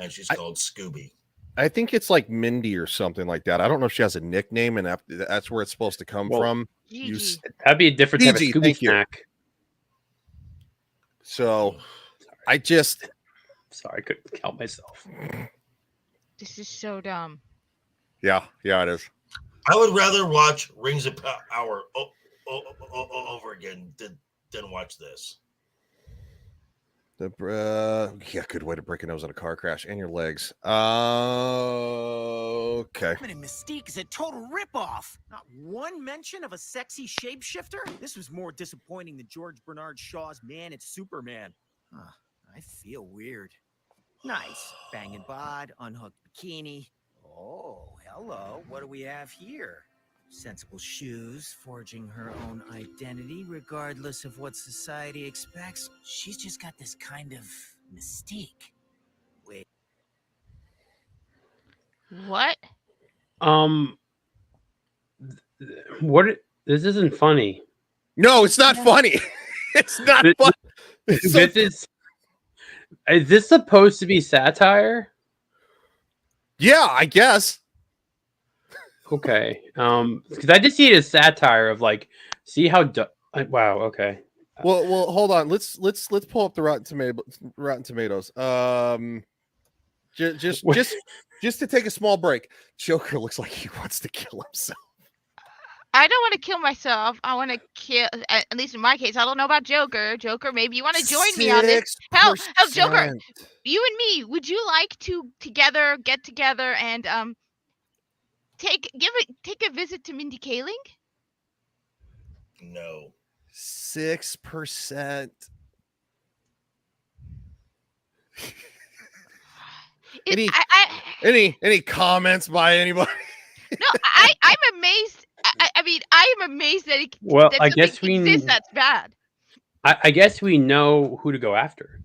and she's called Scooby. I think it's like Mindy or something like that. I don't know if she has a nickname, and that's where it's supposed to come from. That'd be a different type of Scooby snack. So, I couldn't help myself. This is so dumb. Yeah, it is. I would rather watch Rings of Power over again than watch this. Good way to break a nose on a car crash and your legs. Okay. Mystique is a total ripoff. Not one mention of a sexy shapeshifter. This was more disappointing than George Bernard Shaw's Man It's Superman. I feel weird. Nice. Banging bod, unhooked bikini. Oh, hello. What do we have here? Sensible shoes, forging her own identity regardless of what society expects. She's just got this kind of mystique. Wait. What? This isn't funny. No, it's not funny. It's not funny. Is this supposed to be satire? Yeah, I guess. Okay. Because I just see it as satire of like, see how wow. Okay. Well, hold on. Let's pull up the Rotten Tomatoes. Just to take a small break. Joker looks like he wants to kill himself. I don't want to kill myself. I want to kill. At least in my case, I don't know about Joker. Joker, maybe you want to join me on this. Hell, Joker, you and me. Would you like to get together and take a visit to Mindy Kaling? No. 6%. Any comments by anybody? No, I'm amazed. I mean, I am amazed that it. Well, that I guess we exists. That's bad. I guess we know who to go after.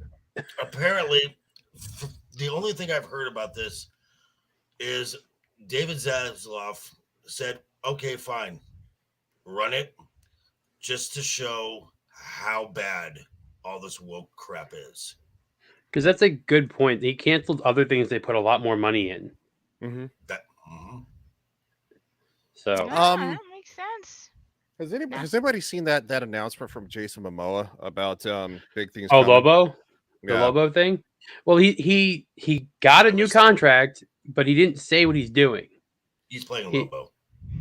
Apparently, the only thing I've heard about this is David Zaslav said, "Okay, fine, run it, just to show how bad all this woke crap is. Because that's a good point. They canceled other things they put a lot more money in. Mm-hmm. So that makes sense. Has anybody seen that announcement from Jason Momoa about big things? Oh, coming? Lobo, the Yeah. Lobo thing. Well, he got a new contract, but he didn't say what he's doing. He's playing Lobo.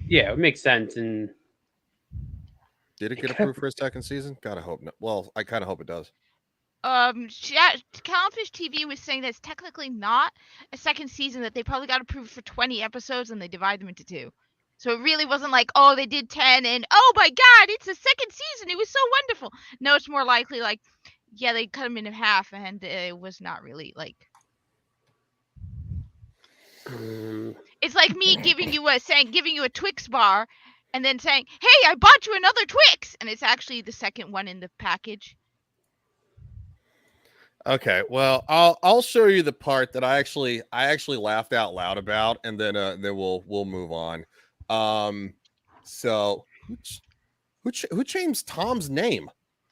Yeah, it makes sense. And did it get approved for a second season? Gotta hope not. Well, I kind of hope it does. Clownfish TV was saying that it's technically not a second season, that they probably got approved for 20 episodes and they divide them into 2. So it really wasn't like, oh, they did 10 and oh my god, it's a second season. It was so wonderful. No, it's more likely like, yeah, they cut them in half and it was not really like. It's like me giving you a Twix bar and then saying, hey, I bought you another Twix, and it's actually the second one in the package. Okay, well, I'll show you the part that I actually laughed out loud about, and then we'll move on. So who changed Tom's name?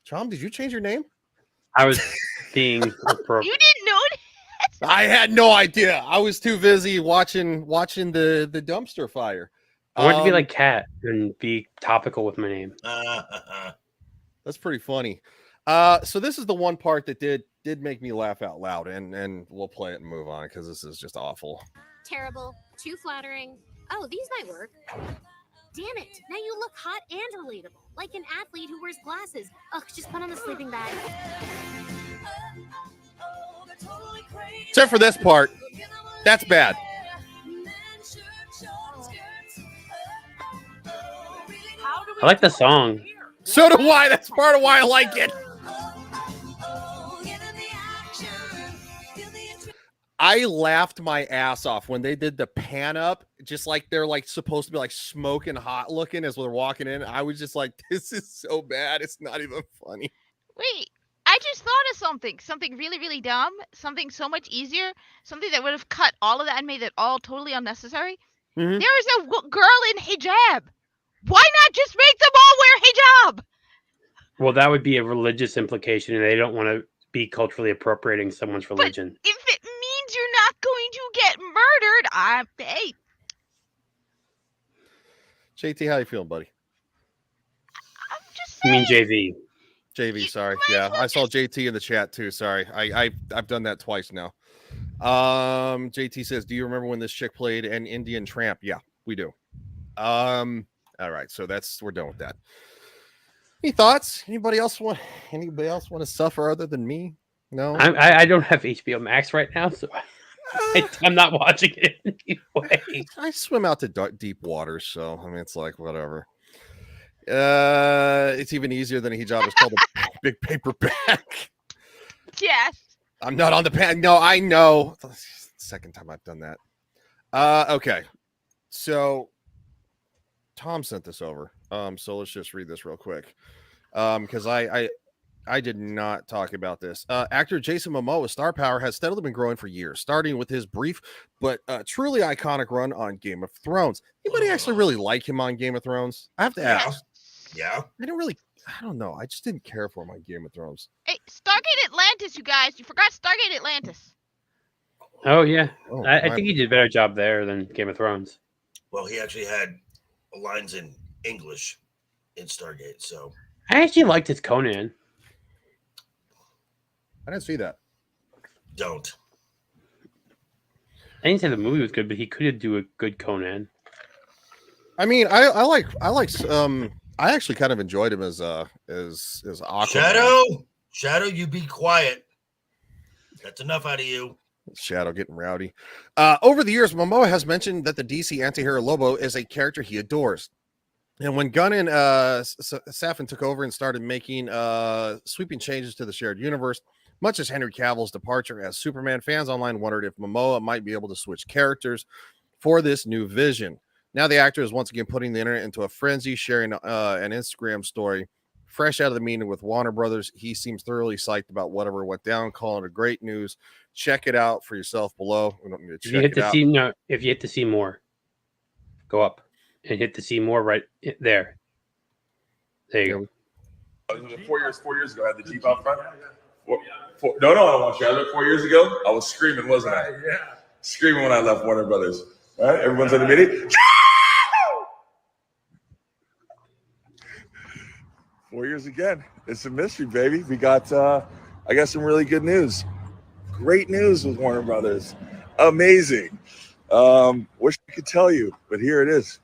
Tom, did you change your name? I was being appropriate. You didn't know it? I had no idea. I was too busy watching the dumpster fire. I wanted to be like Kat and be topical with my name. That's pretty funny. So this is the one part that did make me laugh out loud, and we'll play it and move on because this is just awful. Terrible. Too flattering. Oh, these might work. Damn it. Now you look hot and relatable. Like an athlete who wears glasses. Ugh, just put on the sleeping bag. Except for this part. That's bad. I like the song. So do I. That's part of why I like it. I laughed my ass off when they did the pan up, just like they're like supposed to be like smoking hot looking as we're walking in. I was just like, this is so bad. It's not even funny. Wait, I just thought of something really, really dumb, something so much easier, something that would have cut all of that and made it all totally unnecessary. Mm-hmm. There is a girl in hijab. Why not just make them all wear hijab? Well, that would be a religious implication, and they don't want to be culturally appropriating someone's religion. But if it means you're not going to get murdered, hey. JT, how you feeling, buddy? I'm just saying. You mean JV? JV, sorry. Yeah, I saw JT in the chat too. Sorry, I've done that twice now. JT says, "Do you remember when this chick played an Indian tramp?" Yeah, we do. All right, so we're done with that. Any thoughts? Anybody else want to suffer other than me? No, I don't have HBO Max right now, so I'm not watching it anyway. I swim out to deep waters, so I mean it's like whatever. It's even easier than a hijab. It's called a big paper bag. Yes. I'm not on the pan. No, I know. Second time I've done that. Okay, so Tom sent this over. So let's just read this real quick. Because I did not talk about this. Actor Jason Momoa's star power has steadily been growing for years, starting with his brief but truly iconic run on Game of Thrones. Anybody actually really like him on Game of Thrones? I have to ask. Yeah. I don't know. I just didn't care for him on Game of Thrones. Hey, Stargate Atlantis, you guys. You forgot Stargate Atlantis. Oh, yeah. Oh, I think he did a better job there than Game of Thrones. Well, he actually had lines in English in Stargate, so. I actually liked his Conan. I didn't see that. Don't. I didn't say the movie was good, but he could do a good Conan. I mean, I like I actually kind of enjoyed him as Aquaman. Shadow, you be quiet. That's enough out of you. Shadow getting rowdy. Over the years, Momoa has mentioned that the DC anti-hero Lobo is a character he adores. And when Gunn and Safin took over and started making sweeping changes to the shared universe, much as Henry Cavill's departure as Superman, fans online wondered if Momoa might be able to switch characters for this new vision. Now the actor is once again putting the internet into a frenzy, sharing an Instagram story. Fresh out of the meeting with Warner Brothers, he seems thoroughly psyched about whatever went down, calling it great news. Check it out for yourself below. We don't need to check it out. If you hit to see more, go up and hit to see more right there. There you 4 years ago, I had the Jeep out front. No, I don't want you. I left 4 years ago. I was screaming, wasn't I? Yeah. Screaming when I left Warner Brothers. All right, everyone's in the meeting. 4 years again. It's a mystery, baby. We got, I got some really good news. Great news with Warner Brothers. Amazing. Wish I could tell you, but here it is.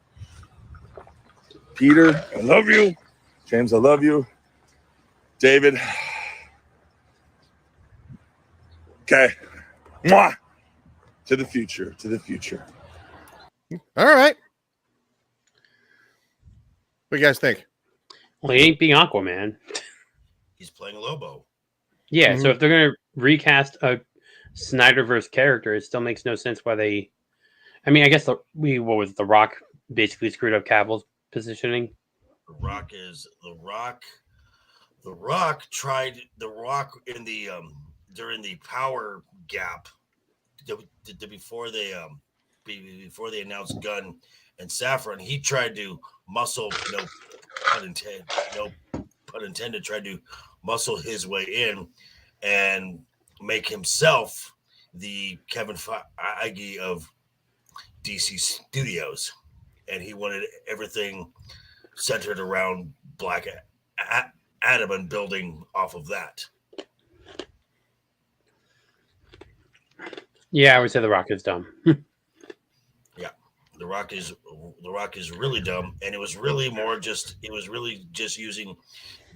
Peter, I love you. James, I love you. David. Okay. Mwah. To the future. To the future. All right. What do you guys think? Well, he ain't being Aquaman. He's playing Lobo. Yeah, so if they're going to recast a Snyderverse character, it still makes no sense why they... I mean, I guess The Rock basically screwed up Cavill's positioning. The Rock tried The Rock in the during the power gap before they announced Gunn and Safran. He tried to muscle, no pun intended, tried to muscle his way in and make himself the Kevin Feige of DC Studios, and he wanted everything centered around Black Adam and building off of that. Yeah, I would say The Rock is dumb. Yeah, The Rock is really dumb, and it was really just using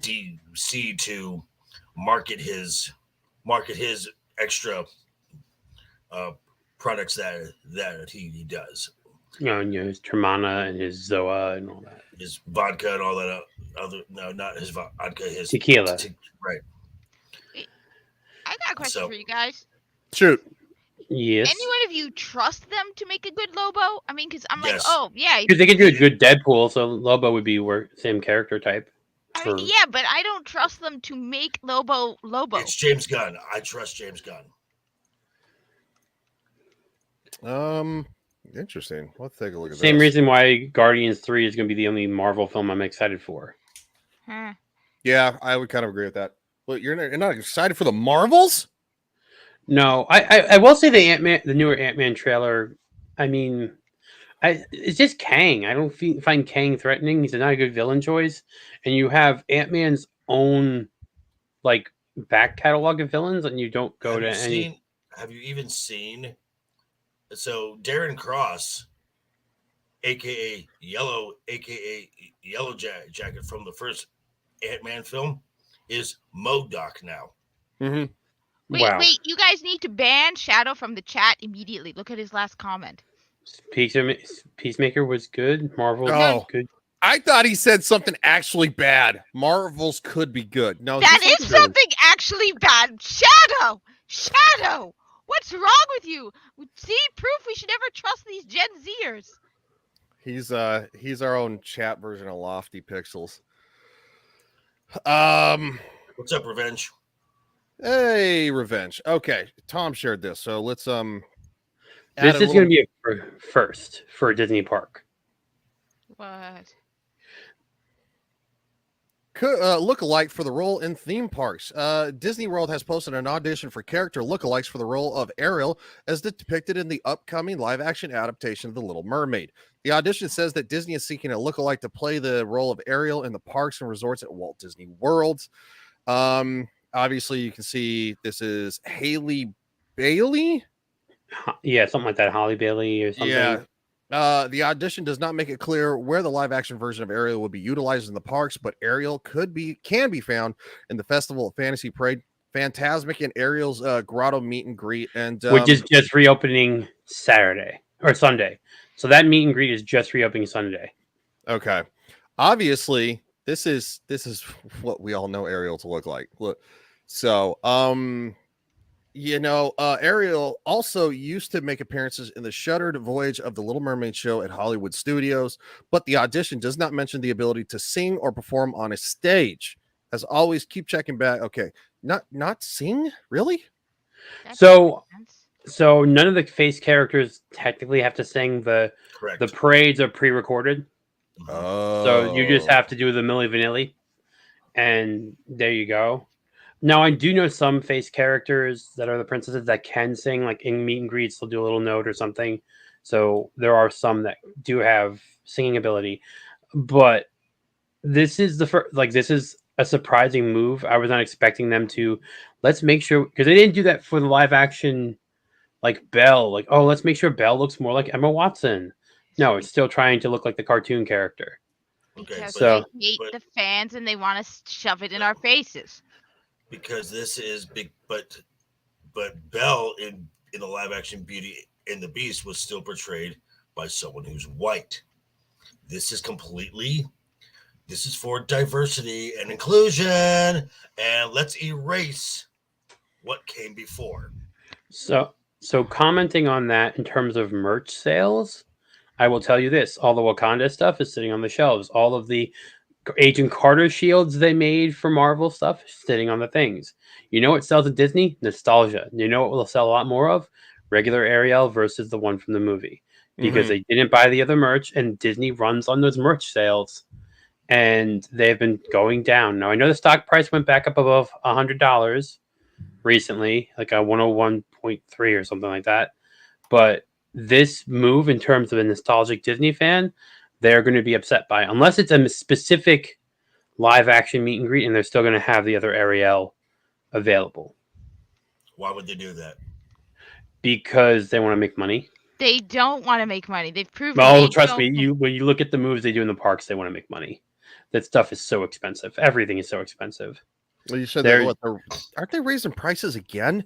DC to market his extra products that he does. His Termana and his Zoa and all that. His vodka and all that not his vodka, his tequila. Right. I got a question for you guys. Shoot. Yes. Any one of you trust them to make a good Lobo? I mean, because I'm like, oh yeah, because they could do a good Deadpool, so Lobo would be same character type. I mean, yeah, but I don't trust them to make Lobo. It's James Gunn. I trust James Gunn. Interesting. Let's take a look at Same this. reason why Guardians 3 is going to be the only Marvel film I'm excited for. Yeah, I would kind of agree with that. But you're not excited for the Marvels? No, I will say the newer Ant-Man trailer. I mean, it's just Kang. I don't find Kang threatening. He's not a good villain choice, and you have Ant-Man's own back catalog of villains, and you don't go to any. Have you even seen? So Darren Cross, aka Yellow Jacket from the first Ant-Man film, is MODOK now. Mm-hmm. Wait, you guys need to ban Shadow from the chat immediately. Look at his last comment. Peacemaker was good. Marvel was good. I thought he said something actually bad. Marvels could be good. No, that is something actually bad. Shadow! What's wrong with you? See, proof we should never trust these Gen Zers. He's our own chat version of Lofty Pixels. What's up, Revenge? Hey, Revenge. Okay, Tom shared this, so let's This is going to be a first for a Disney park. What? Look-alike for the role in theme parks. Disney World has posted an audition for character lookalikes for the role of Ariel as depicted in the upcoming live-action adaptation of The Little Mermaid. The audition says that Disney is seeking a lookalike to play the role of Ariel in the parks and resorts at Walt Disney World. Obviously, you can see this is Haley Bailey. Yeah, something like that. Holly Bailey or something. Yeah. The audition does not make it clear where the live action version of Ariel will be utilized in the parks, but Ariel can be found in the Festival of Fantasy Parade, Fantasmic, and Ariel's Grotto meet and greet, and which is just reopening Saturday or Sunday. So that meet and greet is just reopening Sunday. Okay. Obviously, this is what we all know Ariel to look like. Look, so Ariel also used to make appearances in the shuttered Voyage of the Little Mermaid show at Hollywood Studios, but the audition does not mention the ability to sing or perform on a stage. As always, keep checking back. Okay, not sing, really? So none of the face characters technically have to sing. The parades are pre-recorded. Oh, so you just have to do the Milli Vanilli, and there you go. Now I do know some face characters that are the princesses that can sing, like in meet and greets, they'll do a little note or something. So there are some that do have singing ability, but this is the first. Like this is a surprising move. I was not expecting them to. Let's make sure because they didn't do that for the live action, like Belle. Like oh, let's make sure Belle looks more like Emma Watson. No, it's still trying to look like the cartoon character. Because So they hate the fans and they want to shove it in our faces. Because this is big, but Belle in the live action Beauty and the Beast was still portrayed by someone who's white. This is for diversity and inclusion, and let's erase what came before. So commenting on that in terms of merch sales, I will tell you this: all the Wakanda stuff is sitting on the shelves. All of the Agent Carter shields they made for Marvel stuff is sitting on the things. You know what sells at Disney? Nostalgia. You know what will sell a lot more of? Regular Ariel versus the one from the movie. Because they didn't buy the other merch, and Disney runs on those merch sales, and they've been going down. Now I know the stock price went back up above $100 recently, like a 101.3 or something like that. But this move, in terms of a nostalgic Disney fan, they're going to be upset by, unless it's a specific live action meet and greet, and they're still going to have the other Ariel available. Why would they do that? Because they want to make money. They don't want to make money. They've proven. Well, trust me, when you look at the moves they do in the parks, they want to make money. That stuff is so expensive. Everything is so expensive. Well, you said aren't they raising prices again?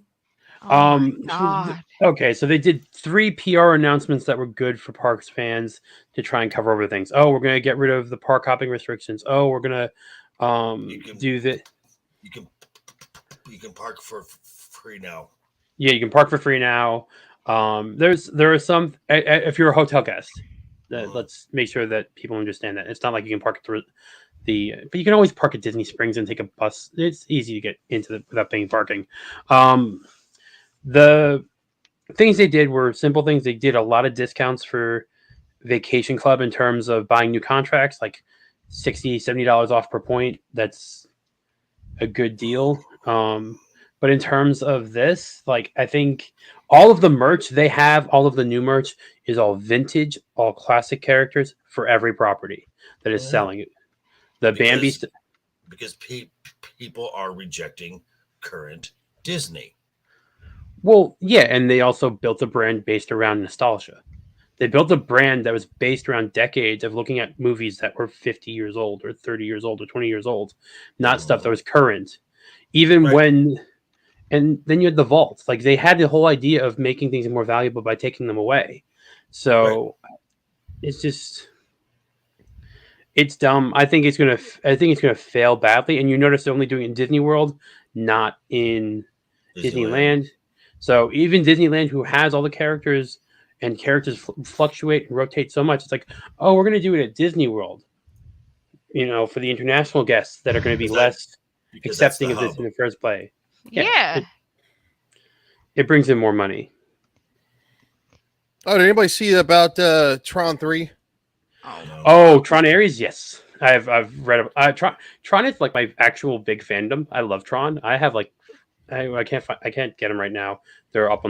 Okay, so they did 3 PR announcements that were good for parks fans to try and cover over things. Oh, we're going to get rid of the park hopping restrictions. Oh, we're going to do that. You can park for free now. Yeah, you can park for free now. There are some if you're a hotel guest. Let's make sure that people understand that it's not like you can park through but you can always park at Disney Springs and take a bus. It's easy to get into without paying parking. The things they did were simple things. They did a lot of discounts for Vacation Club in terms of buying new contracts, like $60, $70 off per point. That's a good deal. But in terms of this, like I think all of the merch they have, all of the new merch is all vintage, all classic characters for every property that is selling it. The Bambi because people are rejecting current Disney. Well, yeah, and they also built a brand based around nostalgia. They built a brand that was based around decades of looking at movies that were 50 years old or 30 years old or 20 years old, not stuff that was current. Even when, and then you had the vaults. Like they had the whole idea of making things more valuable by taking them away. So it's just, it's dumb. I think it's gonna fail badly. And you notice they're only doing it in Disney World, not in Disneyland. So even Disneyland, who has all the characters and characters fluctuate and rotate so much, it's like, oh, we're going to do it at Disney World. You know, for the international guests that are going to be less accepting of this in the first place. Yeah. It brings in more money. Oh, did anybody see about Tron 3? Oh, Tron Ares, yes. I've read Tron is like my actual big fandom. I love Tron. I have like I can't get them right now. They're up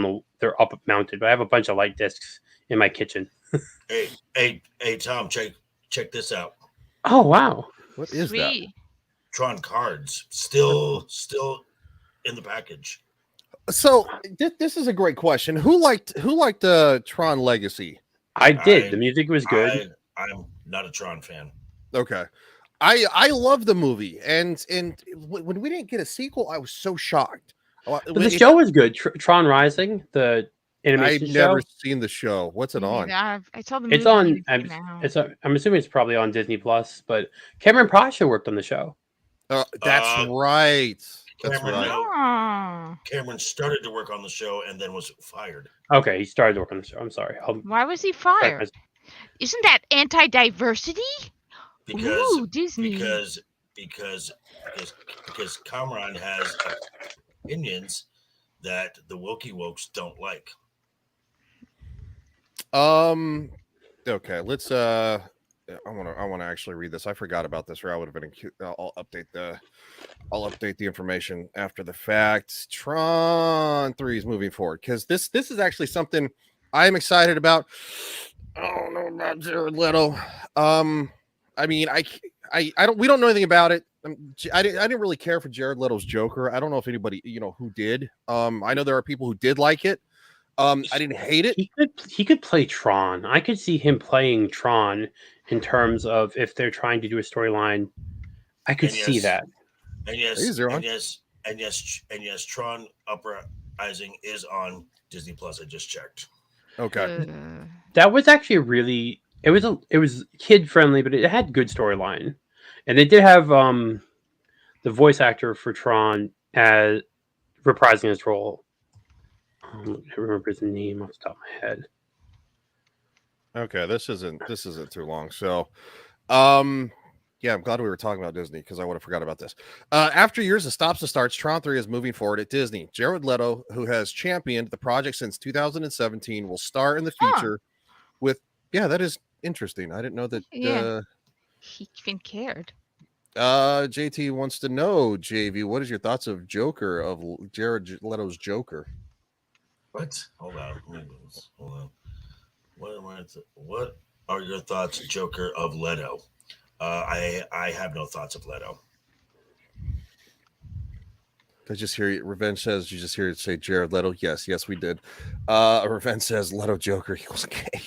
mounted, but I have a bunch of light discs in my kitchen. Hey, Tom, check this out. Oh wow, what is that? Tron cards still in the package. So this is a great question. Who liked Tron Legacy? I did. The music was good. I'm not a Tron fan. Okay. I love the movie, and when we didn't get a sequel, I was so shocked. But the show was good. Tron Rising, the animation show. I've never seen the show. What's it on? I saw the movie. It's on. I'm assuming it's probably on Disney Plus. But Cameron Pasha worked on the show. That's right. That's right. Cameron started to work on the show and then was fired. Okay, he started to work on the show. I'm sorry. Why was he fired? Isn't that anti-diversity? Because Disney. Because Cameron has opinions that the wokes don't like. Okay, let's I want to actually read this. I forgot about this, or I would have been. I'll update the information after the fact. Tron 3 is moving forward because this is actually something I'm excited about. I don't know about Jared Leto. I mean, I don't. We don't know anything about it. I didn't really care for Jared Leto's Joker. I don't know if anybody who did. I know there are people who did like it. I didn't hate it. He could play Tron. I could see him playing Tron in terms of if they're trying to do a storyline. I could see that. And yes, Tron Uprising is on Disney Plus. I just checked. Okay. That was actually it was kid friendly, but it had good storyline. And they did have the voice actor for Tron as reprising his role. I don't remember his name off the top of my head. Okay, this isn't too long. So, yeah, I'm glad we were talking about Disney because I would have forgot about this. After years of stops and starts, Tron 3 is moving forward at Disney. Jared Leto, who has championed the project since 2017, will star in the feature with. Yeah, that is interesting. I didn't know that. He even cared. JT wants to know, JV, what is your thoughts of Joker, of Jared Leto's Joker? What? Hold on. What are your thoughts, Joker of Leto? I have no thoughts of Leto. I just hear Revenge says you just hear it say Jared Leto. Yes, we did. Revenge says Leto Joker equals gay.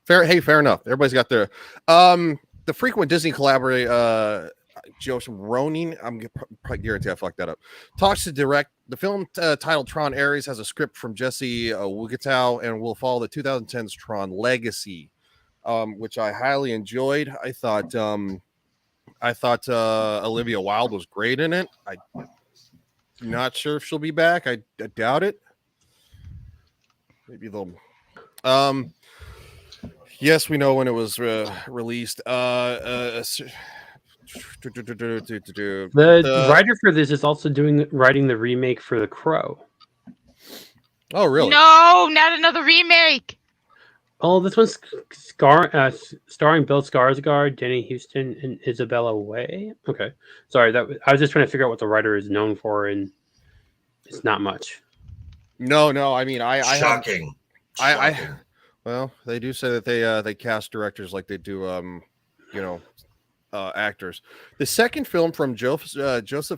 Fair enough. Everybody's got their the frequent Disney collaborator Joseph Ronin, I'm probably guarantee I fucked that up, talks to direct the film titled Tron Ares, has a script from Jesse Wugatow and will follow the 2010's Tron Legacy, which I highly enjoyed. I thought Olivia Wilde was great in it. I'm not sure if she'll be back. I doubt it. Maybe they'll yes, we know when it was released. The writer for this is also writing the remake for The Crow. Oh, really? No, not another remake. Oh, this one's starring Bill Skarsgård, Danny Houston, and Isabella Way. Okay, sorry. I was just trying to figure out what the writer is known for, and it's not much. No. I mean, Shocking. Well, they do say that they cast directors like they do, actors. The second film from Joseph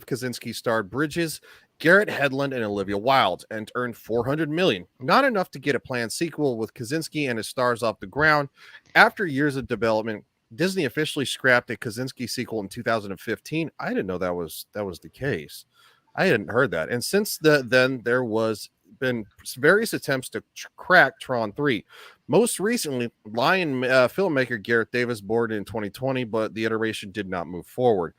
Kosinski starred Bridges, Garrett Hedlund, and Olivia Wilde, and earned $400 million. Not enough to get a planned sequel with Kosinski and his stars off the ground. After years of development, Disney officially scrapped a Kosinski sequel in 2015. I didn't know that was the case. I hadn't heard that. And since then, there was been various attempts to crack Tron 3. Most recently, Lion filmmaker Gareth Davis boarded in 2020, but the iteration did not move forward.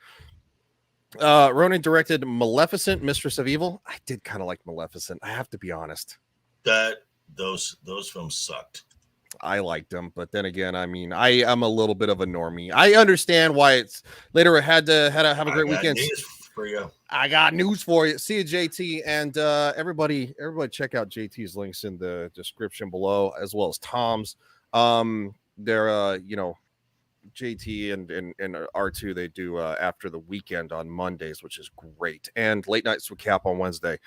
Ronan directed Maleficent, Mistress of Evil. I did kind of like Maleficent. I have to be honest. Those films sucked. I liked them, but then again, I mean, I am a little bit of a normie. I understand why it's later. It had to have a great weekend. For you. I got news for you. See you, JT, and everybody check out JT's links in the description below, as well as Tom's. They're JT and R2, they do After the Weekend on Mondays, which is great, and Late Nights with Cap on Wednesday.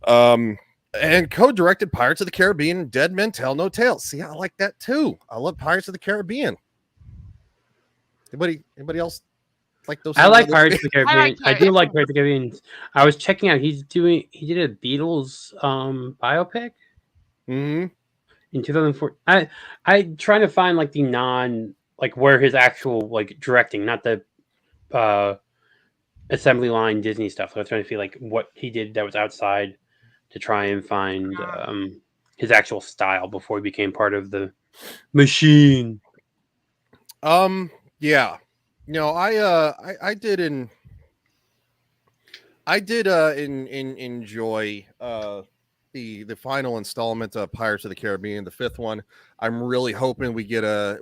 And co-directed Pirates of the Caribbean, Dead Men Tell No Tales. See, I like that too. I love Pirates of the Caribbean. Anybody else like those? I like Pirates of the Caribbean. I do like Pirates of the Caribbean. I was checking out. He did a Beatles biopic. Mm-hmm. In 2004. I trying to find like the where his actual like directing, not the assembly line Disney stuff. So I was trying to feel like what he did that was outside to try and find his actual style before he became part of the machine. Yeah. I did enjoy the final installment of Pirates of the Caribbean, the fifth one. I'm really hoping we get a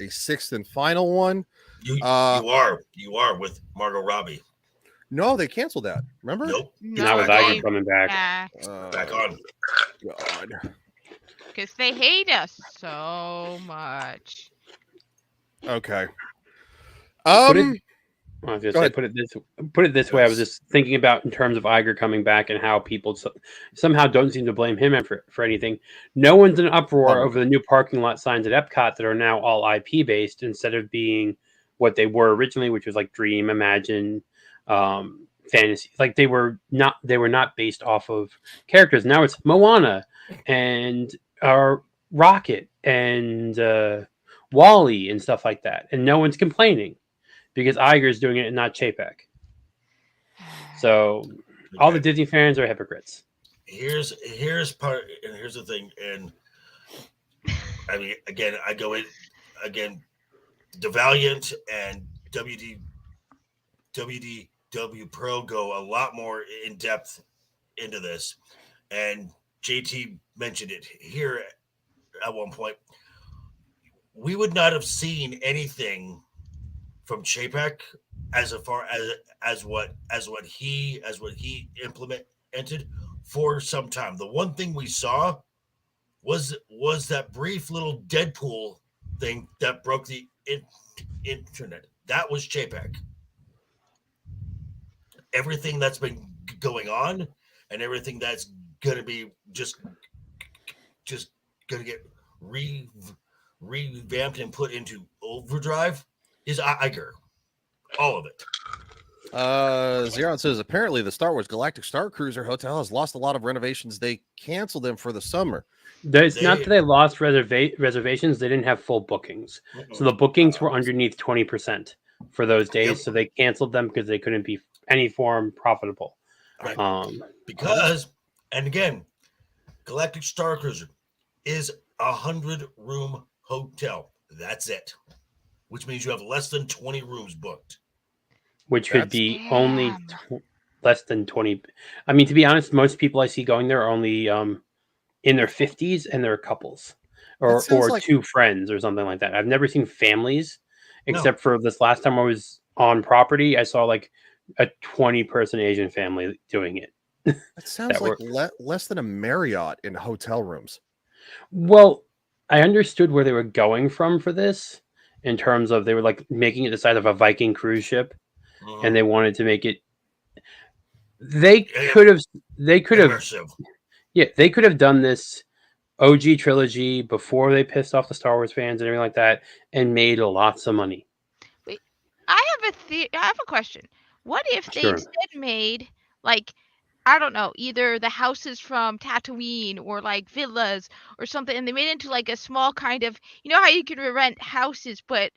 sixth and final one. You are with Margot Robbie. No, they canceled that. Remember? Nope. Not with Iger coming back. Back on. God. because they hate us so much. Okay. Put it, I was gonna go say, ahead. put it this way. I was Yes. just thinking about in terms of Iger coming back and how people somehow don't seem to blame him for anything. No one's in an uproar over the new parking lot signs at Epcot that are now all IP based instead of being what they were originally, which was like Dream, Imagine, Fantasy. Like they were not based off of characters. Now it's Moana and Rocket and Wally and stuff like that, and no one's complaining because Iger's doing it and not Chapek. So all the Disney fans are hypocrites. Here's part, and here's the thing, and I mean, again, I go in again. The Valiant and WDW Pro go a lot more in depth into this, and JT mentioned it here at one point. We would not have seen anything from Chapek as far as what he implemented for some time. The one thing we saw was that brief little Deadpool thing that broke the internet. That was Chapek. Everything that's been going on and everything that's going to be just going to get revamped and put into overdrive is Iger. All of it. Zeron says apparently the Star Wars Galactic Star Cruiser Hotel has lost a lot of renovations. They canceled them for the summer. It's not that they lost reservations; they didn't have full bookings. So the bookings were underneath 20% for those days. So they canceled them because they couldn't be any form profitable. Right. Because, and again, Galactic Star Cruiser is 100-room hotel. That's it. Which means you have less than 20 rooms booked. Which could be only less than 20. I mean, to be honest, most people I see going there are only in their 50s and they're couples or like... two friends or something like that. I've never seen families except for this last time I was on property. I saw like a 20-person Asian family doing it. That sounds like less than a Marriott in hotel rooms. Well, I understood where they were going from for this in terms of they were like making it the size of a Viking cruise ship. And they wanted to make it. They could have. Yeah, they could have done this OG trilogy before they pissed off the Star Wars fans and everything like that, and made lots of money. Wait, I have a question. What if they instead made like, I don't know, either the houses from Tatooine or like villas or something, and they made it into like a small kind of, you know how you can rent houses, but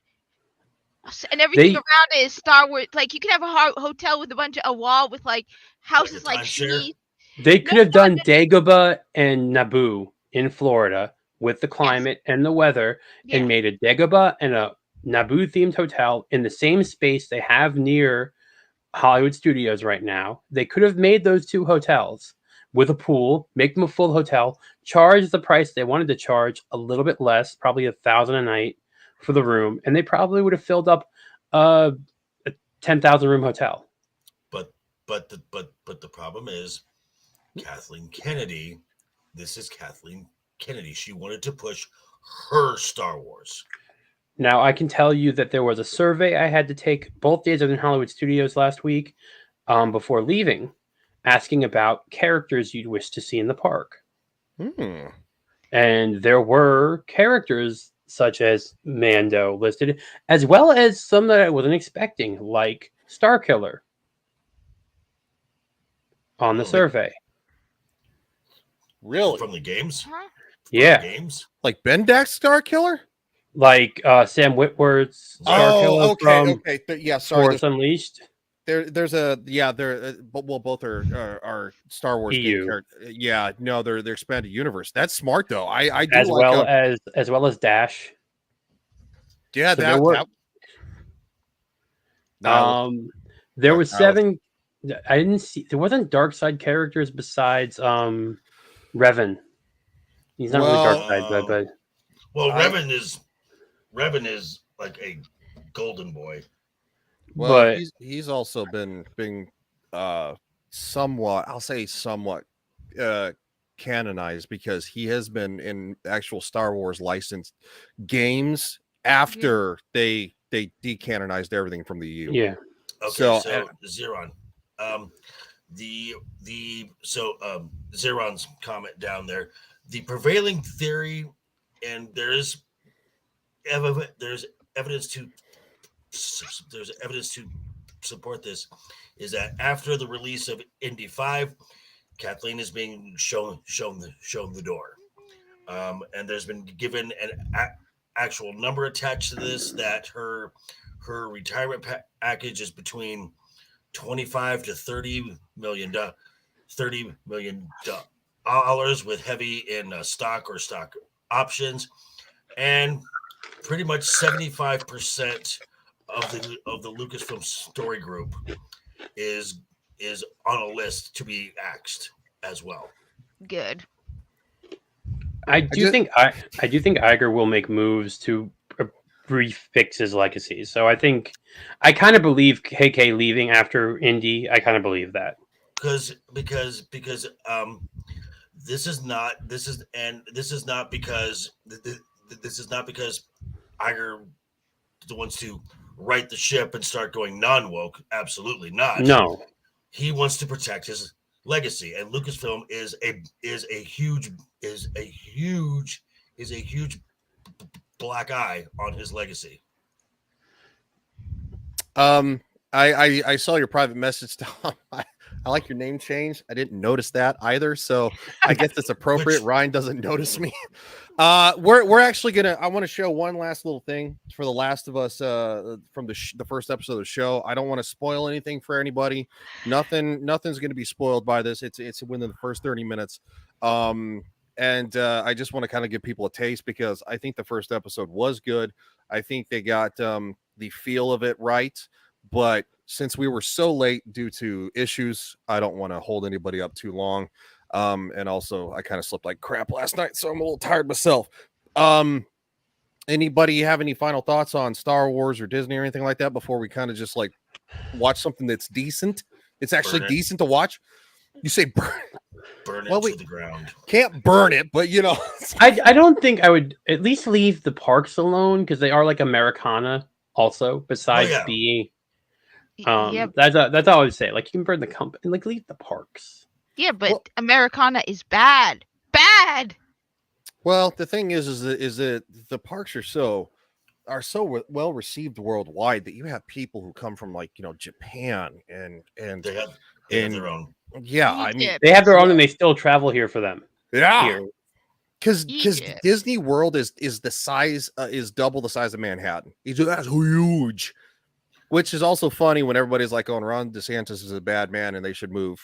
and everything around it is Star Wars. Like you could have a hotel with a wall with like houses like trees. They could have done Dagobah and Naboo in Florida with the climate and the weather, and made a Dagobah and a Naboo themed hotel in the same space they have near Hollywood Studios right now. They could have made those two hotels with a pool, make them a full hotel, charge the price they wanted to charge, a little bit less, probably $1,000 a night for the room, and they probably would have filled up a 10,000 room hotel. But the problem is Kathleen Kennedy. This is Kathleen Kennedy. She wanted to push her Star Wars. Now I can tell you that there was a survey I had to take both days in Hollywood Studios last week before leaving, asking about characters you'd wish to see in the park. And there were characters such as Mando listed, as well as some that I wasn't expecting, like Starkiller on the survey. Really? From the games? Yeah. Games? Like Bendak's Starkiller? Like Sam Witwer's Starkiller from Force Unleashed. Both are Star Wars EU. Yeah, no, they're expanded universe. That's smart though. I do as well as Dash. Yeah, so there was 7. I didn't see. There wasn't dark side characters besides Revan. He's not really dark side, but Revan is like a golden boy. Well, but he's also been somewhat, I'll say somewhat canonized because he has been in actual Star Wars licensed games after they decanonized everything from the U. Yeah. Okay, so Zeron, Zeron's comment down there, the prevailing theory, and there's evidence to support this, is that after the release of Indy 5, Kathleen is being shown the door, and there's been given an actual number attached to this, that her retirement package is between 25 to 30 million dollars, with heavy in stock or stock options, and pretty much 75% of the Lucasfilm story group is on a list to be axed as well. Good. I do think Iger will make moves to refix his legacy. So I kind of believe KK leaving after Indy. I kind of believe that because this is not because Iger wants to right the ship and start going non-woke. Absolutely not. No, he wants to protect his legacy, and Lucasfilm is a huge black eye on his legacy. I saw your private message, Tom. I like your name change. I didn't notice that either, so I guess it's appropriate. Ryan doesn't notice me. We're actually gonna. I want to show one last little thing for The Last of Us from the first episode of the show. I don't want to spoil anything for anybody. Nothing's going to be spoiled by this. It's within the first 30 minutes. And I just want to kind of give people a taste because I think the first episode was good. I think they got the feel of it right, but since we were so late due to issues, I don't want to hold anybody up too long. And also I kind of slept like crap last night, so I'm a little tired myself. Anybody have any final thoughts on Star Wars or Disney or anything like that before we kind of just like watch something that's decent? It's actually decent to watch. You say burn it to the ground. Can't burn it, but you know. I don't think I would at least leave the parks alone because they are like Americana also, besides being that's all I would say. Like you can burn the company, like leave the parks. Yeah, but Americana is bad. Bad. Well, the thing is that the parks are so well received worldwide that you have people who come from like, you know, Japan and they have their own. Yeah, I mean they have their own and they still travel here for them. Yeah. Because Disney World is the size is double the size of Manhattan. That's huge. Which is also funny when everybody's like, "Oh, Ron DeSantis is a bad man and they should move."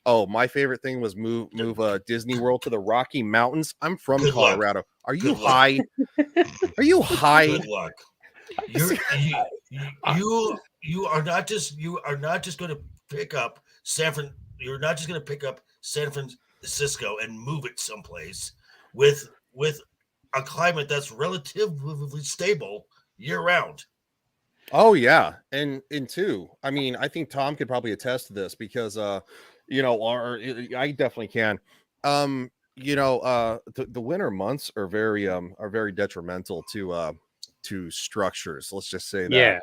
Oh, my favorite thing was move Disney World to the Rocky Mountains. I'm from Colorado. Are you high? Are you high? Good luck. You are not just going to pick up You're not just going to pick up San Francisco and move it someplace with a climate that's relatively stable year round. Oh yeah, and two. I mean, I think Tom could probably attest to this because you know, I definitely can. You know, the winter months are very detrimental to structures. Let's just say that.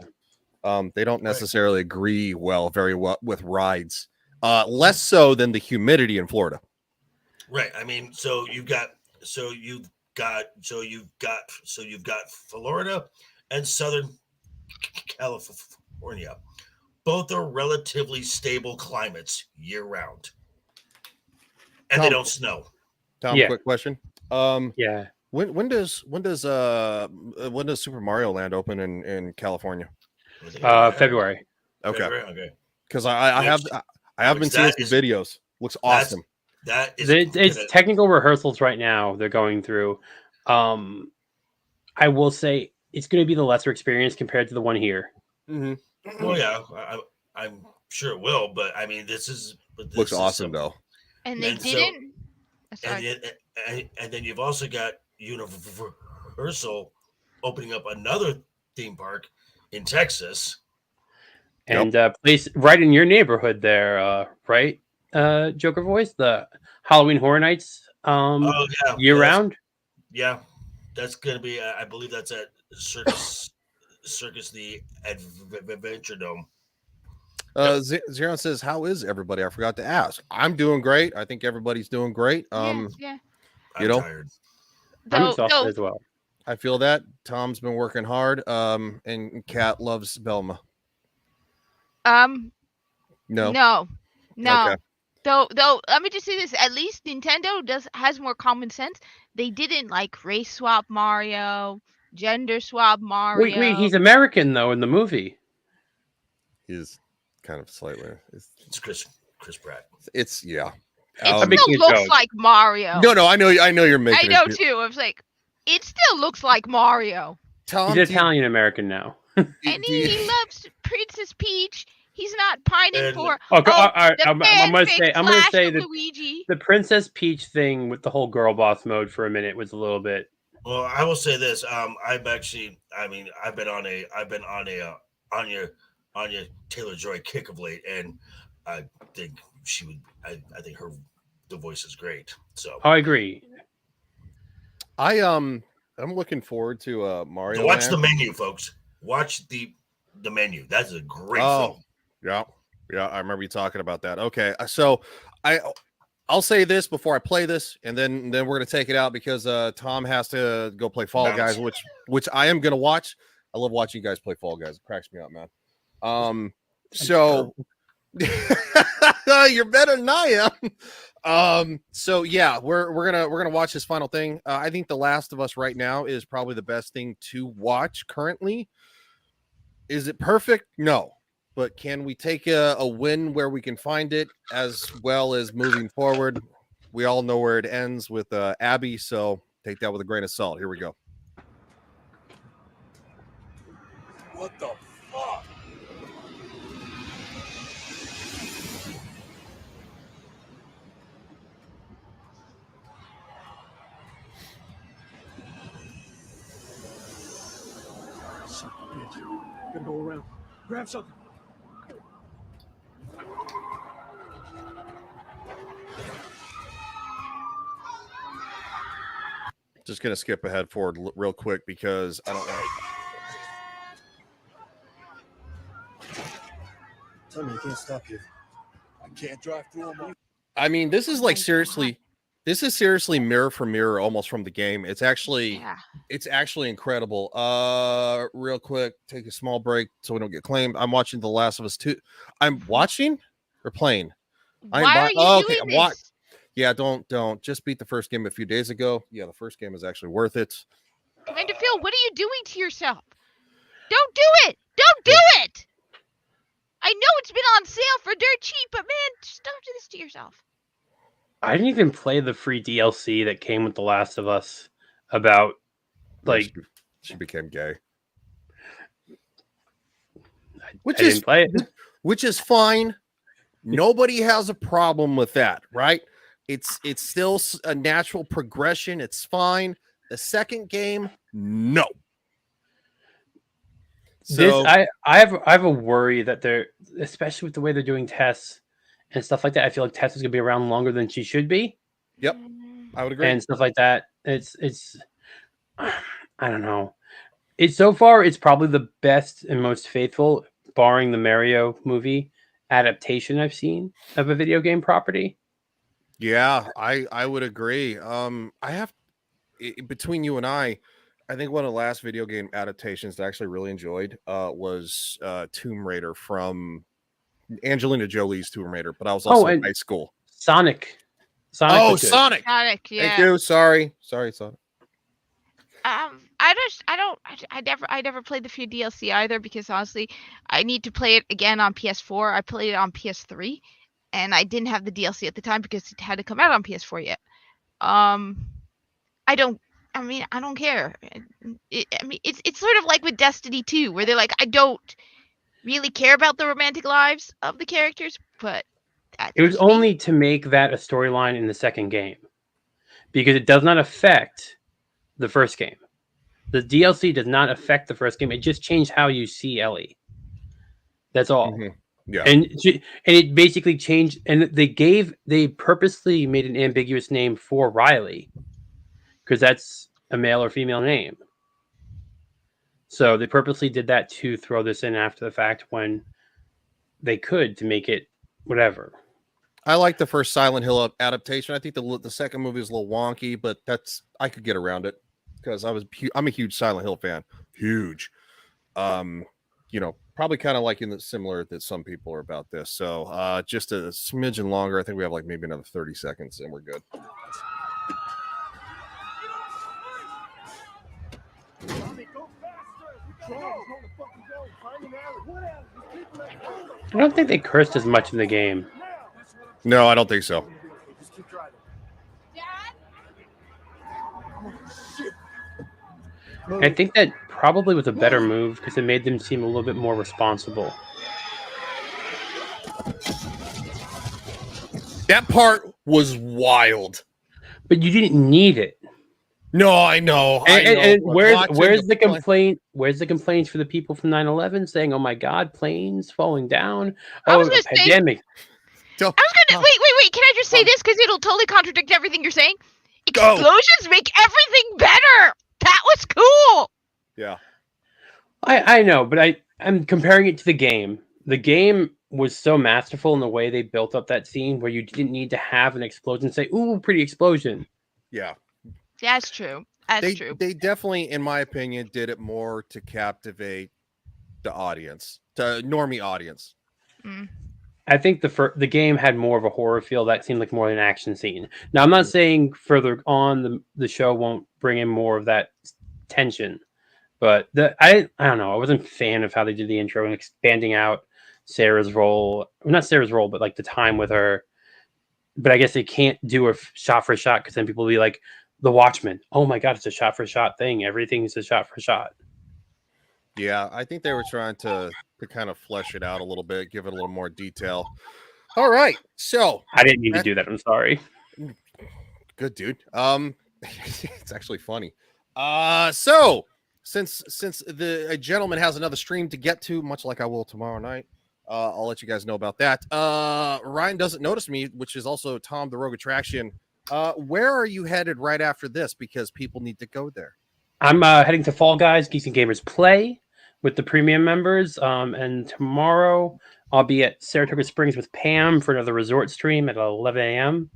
Yeah. They don't necessarily agree very well with rides. Less so than the humidity in Florida. Right. I mean, so you've got Florida and Southern California. Both are relatively stable climates year round. And they don't snow. Tom, quick question. Yeah. When does Super Mario Land open in California? February. Okay. Because I have been seeing some videos. Looks awesome. It's technical rehearsals right now. They're going through. I will say it's going to be the lesser experience compared to the one here. Mm-hmm. Well, yeah, I'm sure it will, but I mean, looks awesome though. And they didn't. And then you've also got Universal opening up another theme park in Texas. And place right in your neighborhood there, right? Joker Voice, the Halloween Horror Nights Oh yeah, year round. Yeah, that's gonna be. I believe that's at Circus the Adventure Dome. Zeron says, "How is everybody?" I forgot to ask. I'm doing great. I think everybody's doing great. Yeah. You I'm know, tired. I'm exhausted as well. I feel that Tom's been working hard. And Kat loves Velma. No. No. Okay. Though, let me just say this: at least Nintendo has more common sense. They didn't like race swap Mario, gender swap Mario. Wait, he's American though in the movie. He's kind of slightly. It's Chris Pratt. It's yeah. It still looks like Mario. No, I know you're making. I know too. I was like, it still looks like Mario. Tom, he's Italian American now. And he loves Princess Peach. He's not pining for. I'm gonna say that Luigi. the Princess Peach thing with the whole girl boss mode for a minute was a little bit. Well, I will say this. I've been on a Anya Taylor-Joy kick of late, and I think she would. I think the voice is great. So I agree. I'm looking forward to Mario. Watch the menu, folks. Watch the menu. That's a great film. Yeah, I remember you talking about that. Okay, so I'll say this before I play this, and then we're gonna take it out because Tom has to go play Fall Guys, which I am gonna watch. I love watching you guys play Fall Guys. It cracks me up, man. So you're better than I am. So yeah, we're gonna watch this final thing. I think The Last of Us right now is probably the best thing to watch currently. Is it perfect? No. But can we take a win where we can find it, as well as moving forward? We all know where it ends with Abby, so take that with a grain of salt. Here we go. What the fuck? Son of a bitch. Gotta go around. Grab something. Just gonna skip ahead forward real quick because I don't know. Tell me you can't stop here. I can't drive through them. I mean, this is like seriously. This is seriously mirror for mirror, almost from the game. It's actually incredible. Real quick, take a small break so we don't get claimed. I'm watching The Last of Us 2. I'm watching or playing. Why are you doing this? Yeah, don't just beat the first game a few days ago. Yeah, the first game is actually worth it. Commander Phil, what are you doing to yourself? Don't do it! Don't do it! I know it's been on sale for dirt cheap, but man, just don't do this to yourself. I didn't even play the free DLC that came with The Last of Us about like she became gay. I didn't play it. Which is fine. Nobody has a problem with that, right? It's still a natural progression. It's fine. The second game, no. So I have a worry that they're, especially with the way they're doing tests and stuff like that. I feel like Tess is gonna be around longer than she should be. Yep, I would agree. And stuff like that. It's I don't know. So far it's probably the best and most faithful, barring the Mario movie, adaptation I've seen of a video game property. Yeah, I would agree. Between you and I think one of the last video game adaptations that I actually really enjoyed was Tomb Raider from Angelina Jolie's Tomb Raider, but I was also in high school. Sonic. Sonic, Sonic, yeah. Thank you. Sorry, Sonic. I never played the free DLC either because honestly, I need to play it again on PS4. I played it on PS3, and I didn't have the DLC at the time because it had to come out on PS4 yet. I don't care. It's sort of like with Destiny 2, where they're like, I don't really care about the romantic lives of the characters, but it was only to make that a storyline in the second game, because it does not affect the first game. The DLC does not affect the first game. It just changed how you see Ellie. That's all. Yeah. And it basically changed, and they purposely made an ambiguous name for Riley because that's a male or female name. So they purposely did that to throw this in after the fact when they could, to make it whatever. I like the first Silent Hill adaptation. I think the second movie is a little wonky, but I could get around it because I'm a huge Silent Hill fan. Huge. Probably kind of like similar that some people are about this. So just a smidgen longer. I think we have like maybe another 30 seconds and we're good. I don't think they cursed as much in the game. No, I don't think so. I think that probably was a better move because it made them seem a little bit more responsible. That part was wild. But you didn't need it. No, I know. And where's the complaint? Where's the complaints for the people from 9/11 saying, "Oh my God, planes falling down"? I was Oh, gonna a pandemic. I was gonna wait. Can I just say this because it'll totally contradict everything you're saying? Explosions make everything better. That was cool. Yeah. I know, but I'm comparing it to the game. The game was so masterful in the way they built up that scene where you didn't need to have an explosion say, "Ooh, pretty explosion." Yeah. That's true. That's true. They definitely, in my opinion, did it more to captivate the audience, the normie audience. Mm. I think the game had more of a horror feel. That seemed like more an action scene. Now, I'm not saying further on the show won't bring in more of that tension, but I don't know. I wasn't a fan of how they did the intro and expanding out Sarah's role. Well, not Sarah's role, but like the time with her. But I guess they can't do a shot for shot because then people will be like, The Watchmen. Oh my God, it's a shot for shot thing. Everything's a shot for shot. Yeah, I think they were trying to kind of flesh it out a little bit, give it a little more detail. All right, so I didn't mean to do that. I'm sorry. Good dude. It's actually funny. So since the gentleman has another stream to get to, much like I will tomorrow night, I'll let you guys know about that. Ryan Doesn't Notice Me, which is also Tom the Rogue Attraction. Where are you headed right after this? Because people need to go there. I'm heading to Fall Guys Geeks and Gamers Play with the premium members. And tomorrow I'll be at Saratoga Springs with Pam for another resort stream at 11 a.m.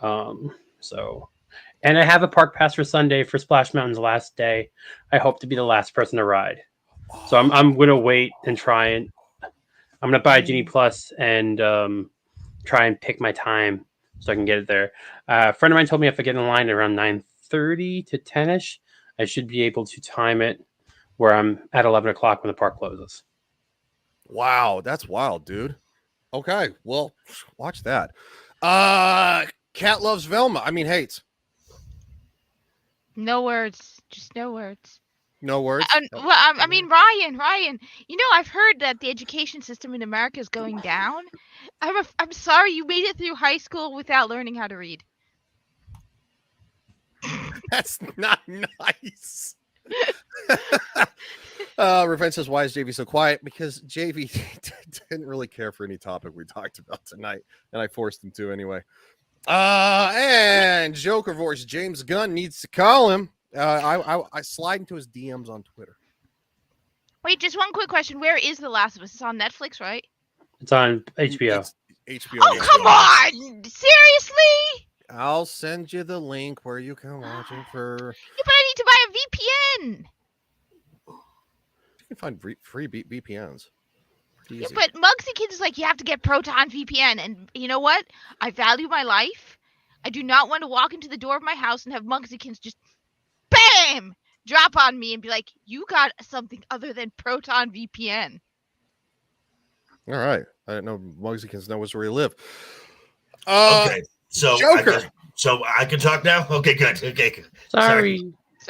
And I have a park pass for Sunday for Splash Mountain's last day. I hope to be the last person to ride. So I'm going to wait and try and I'm going to buy Genie Plus and try and pick my time so I can get it there. A friend of mine told me if I get in line around 9:30 to 10ish, I should be able to time it where I'm at 11 o'clock when the park closes. Wow, that's wild, dude. Okay, well, watch that. Cat loves Velma. I mean, hates. No words. Just no words. No words? I mean, Ryan, you know, I've heard that the education system in America is going down. I'm sorry you made it through high school without learning how to read. That's not nice. Revenge says, why is JV so quiet? Because JV didn't really care for any topic we talked about tonight, and I forced him to anyway. And Joker voice James Gunn needs to call him. I slide into his DMs on Twitter. Wait, just one quick question. Where is The Last of Us? It's on Netflix, right? It's on HBO. It's HBO. Oh, come on! Seriously? I'll send you the link where you can watch it for. Yeah, but I need to buy a VPN. You can find free VPNs. Yeah, but Muggsy Kids is like, you have to get Proton VPN. And you know what? I value my life. I do not want to walk into the door of my house and have Muggsy Kids just BAM! Drop on me and be like, you got something other than Proton VPN. All right. I didn't know Mugsy knows where you live. Okay. So Joker. I can talk now? Okay, good. Okay. Good. Sorry.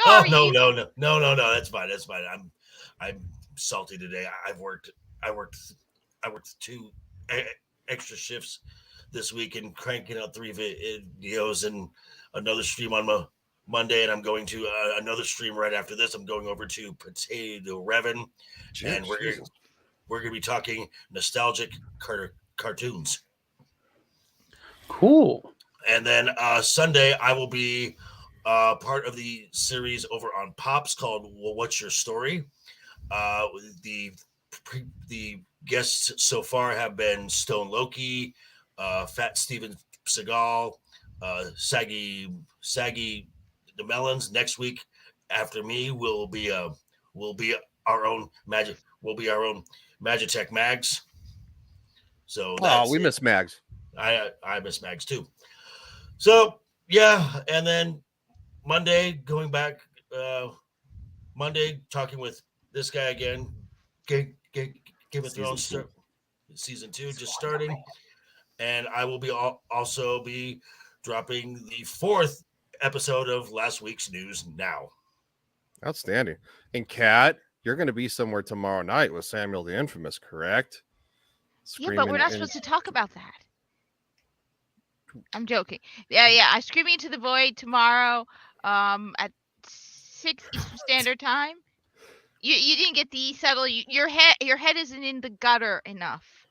Oh, no. That's fine. I'm salty today. I worked 2 extra shifts this week and cranking out 3 videos and another stream on Monday, and I'm going to another stream right after this. I'm going over to Potato Revan, and we're going to be talking nostalgic cartoons. Cool. And then Sunday, I will be part of the series over on Pops called "Well, What's Your Story?" The guests so far have been Stone Loki, Fat Steven Seagal, Saggy the Melons. Next week, after me, will be our own Magitech Mags. So we miss Mags. I miss Mags too. So yeah, and then Monday going back. Monday talking with this guy again. Game of Thrones season 2 just starting, and I will be also be dropping the 4th episode of last week's news now. Outstanding. And Kat, you're going to be somewhere tomorrow night with Samuel the Infamous, correct? Yeah, but we're not supposed to talk about that. I'm joking. Yeah. I'm Screaming Into the Void tomorrow at 6 Eastern Standard Time. You didn't get the subtle. Your head isn't in the gutter enough.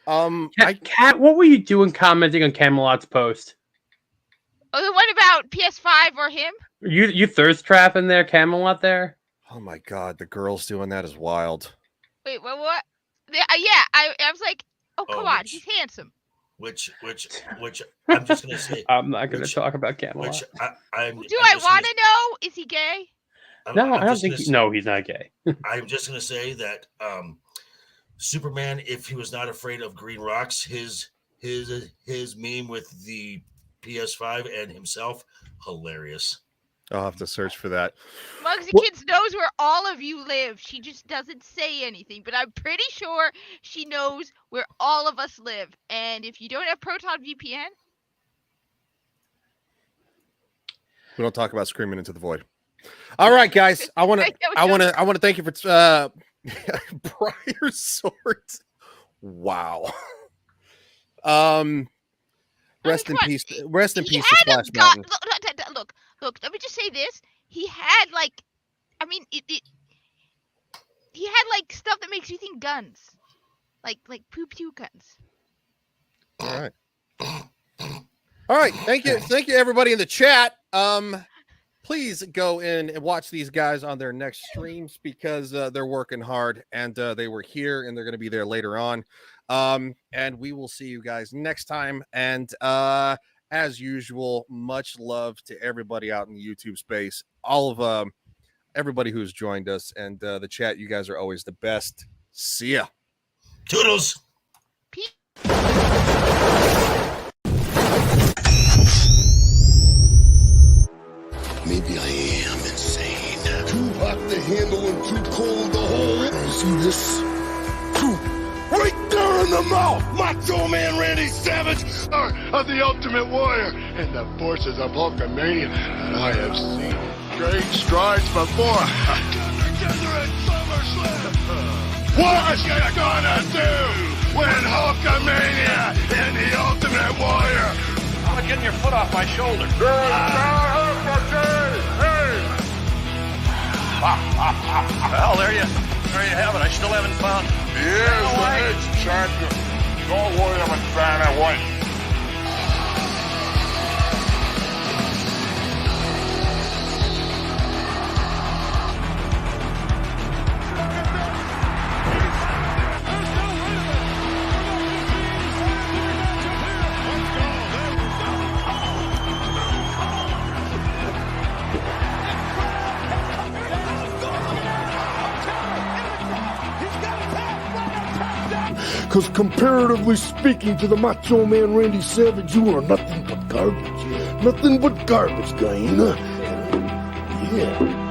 Kat, what were you doing commenting on Camelot's post? Oh, the one about PS5 or him? You thirst trapping there, Camelot there? Oh my God, the girls doing that is wild. Wait, what? Yeah, I was like, come on, he's handsome. Which I'm just gonna say. I'm not gonna talk about Camelot. Do I want to know? Is he gay? I don't think. No, he's not gay. I'm just gonna say that Superman, if he was not afraid of green rocks, his meme with the PS5 and himself, hilarious. I'll have to search for that. Mugsy Kids knows where all of you live. She just doesn't say anything, but I'm pretty sure she knows where all of us live. And if you don't have Proton VPN, we don't talk about Screaming Into the Void. All right, guys. I want to thank you for Briar Swords. Wow. Rest in peace. Rest in peace to Splash Mountain. Look, let me just say this. He had he had like stuff that makes you think guns. Like pew guns. All right. Thank you everybody in the chat. Please go in and watch these guys on their next streams because they're working hard and they were here and they're going to be there later on. And we will see you guys next time. And as usual, much love to everybody out in the YouTube space. All of everybody who's joined us and the chat. You guys are always the best. See ya. Toodles. Maybe I am insane. Too hot to handle and too cold to hold. You see this? Right there in the mouth! Macho Man Randy Savage of the Ultimate Warrior and the forces of Hulkamania that I have seen great strides before. Together at SummerSlam. What you gonna do when Hulkamania and the Ultimate Warrior? I'm getting your foot off my shoulder. Well, there you have it. I still haven't found. Here's the next champion. Don't worry, I'm a fan. I won. Because comparatively speaking to the Macho Man Randy Savage, you are nothing but garbage. Nothing but garbage, guy. Yeah.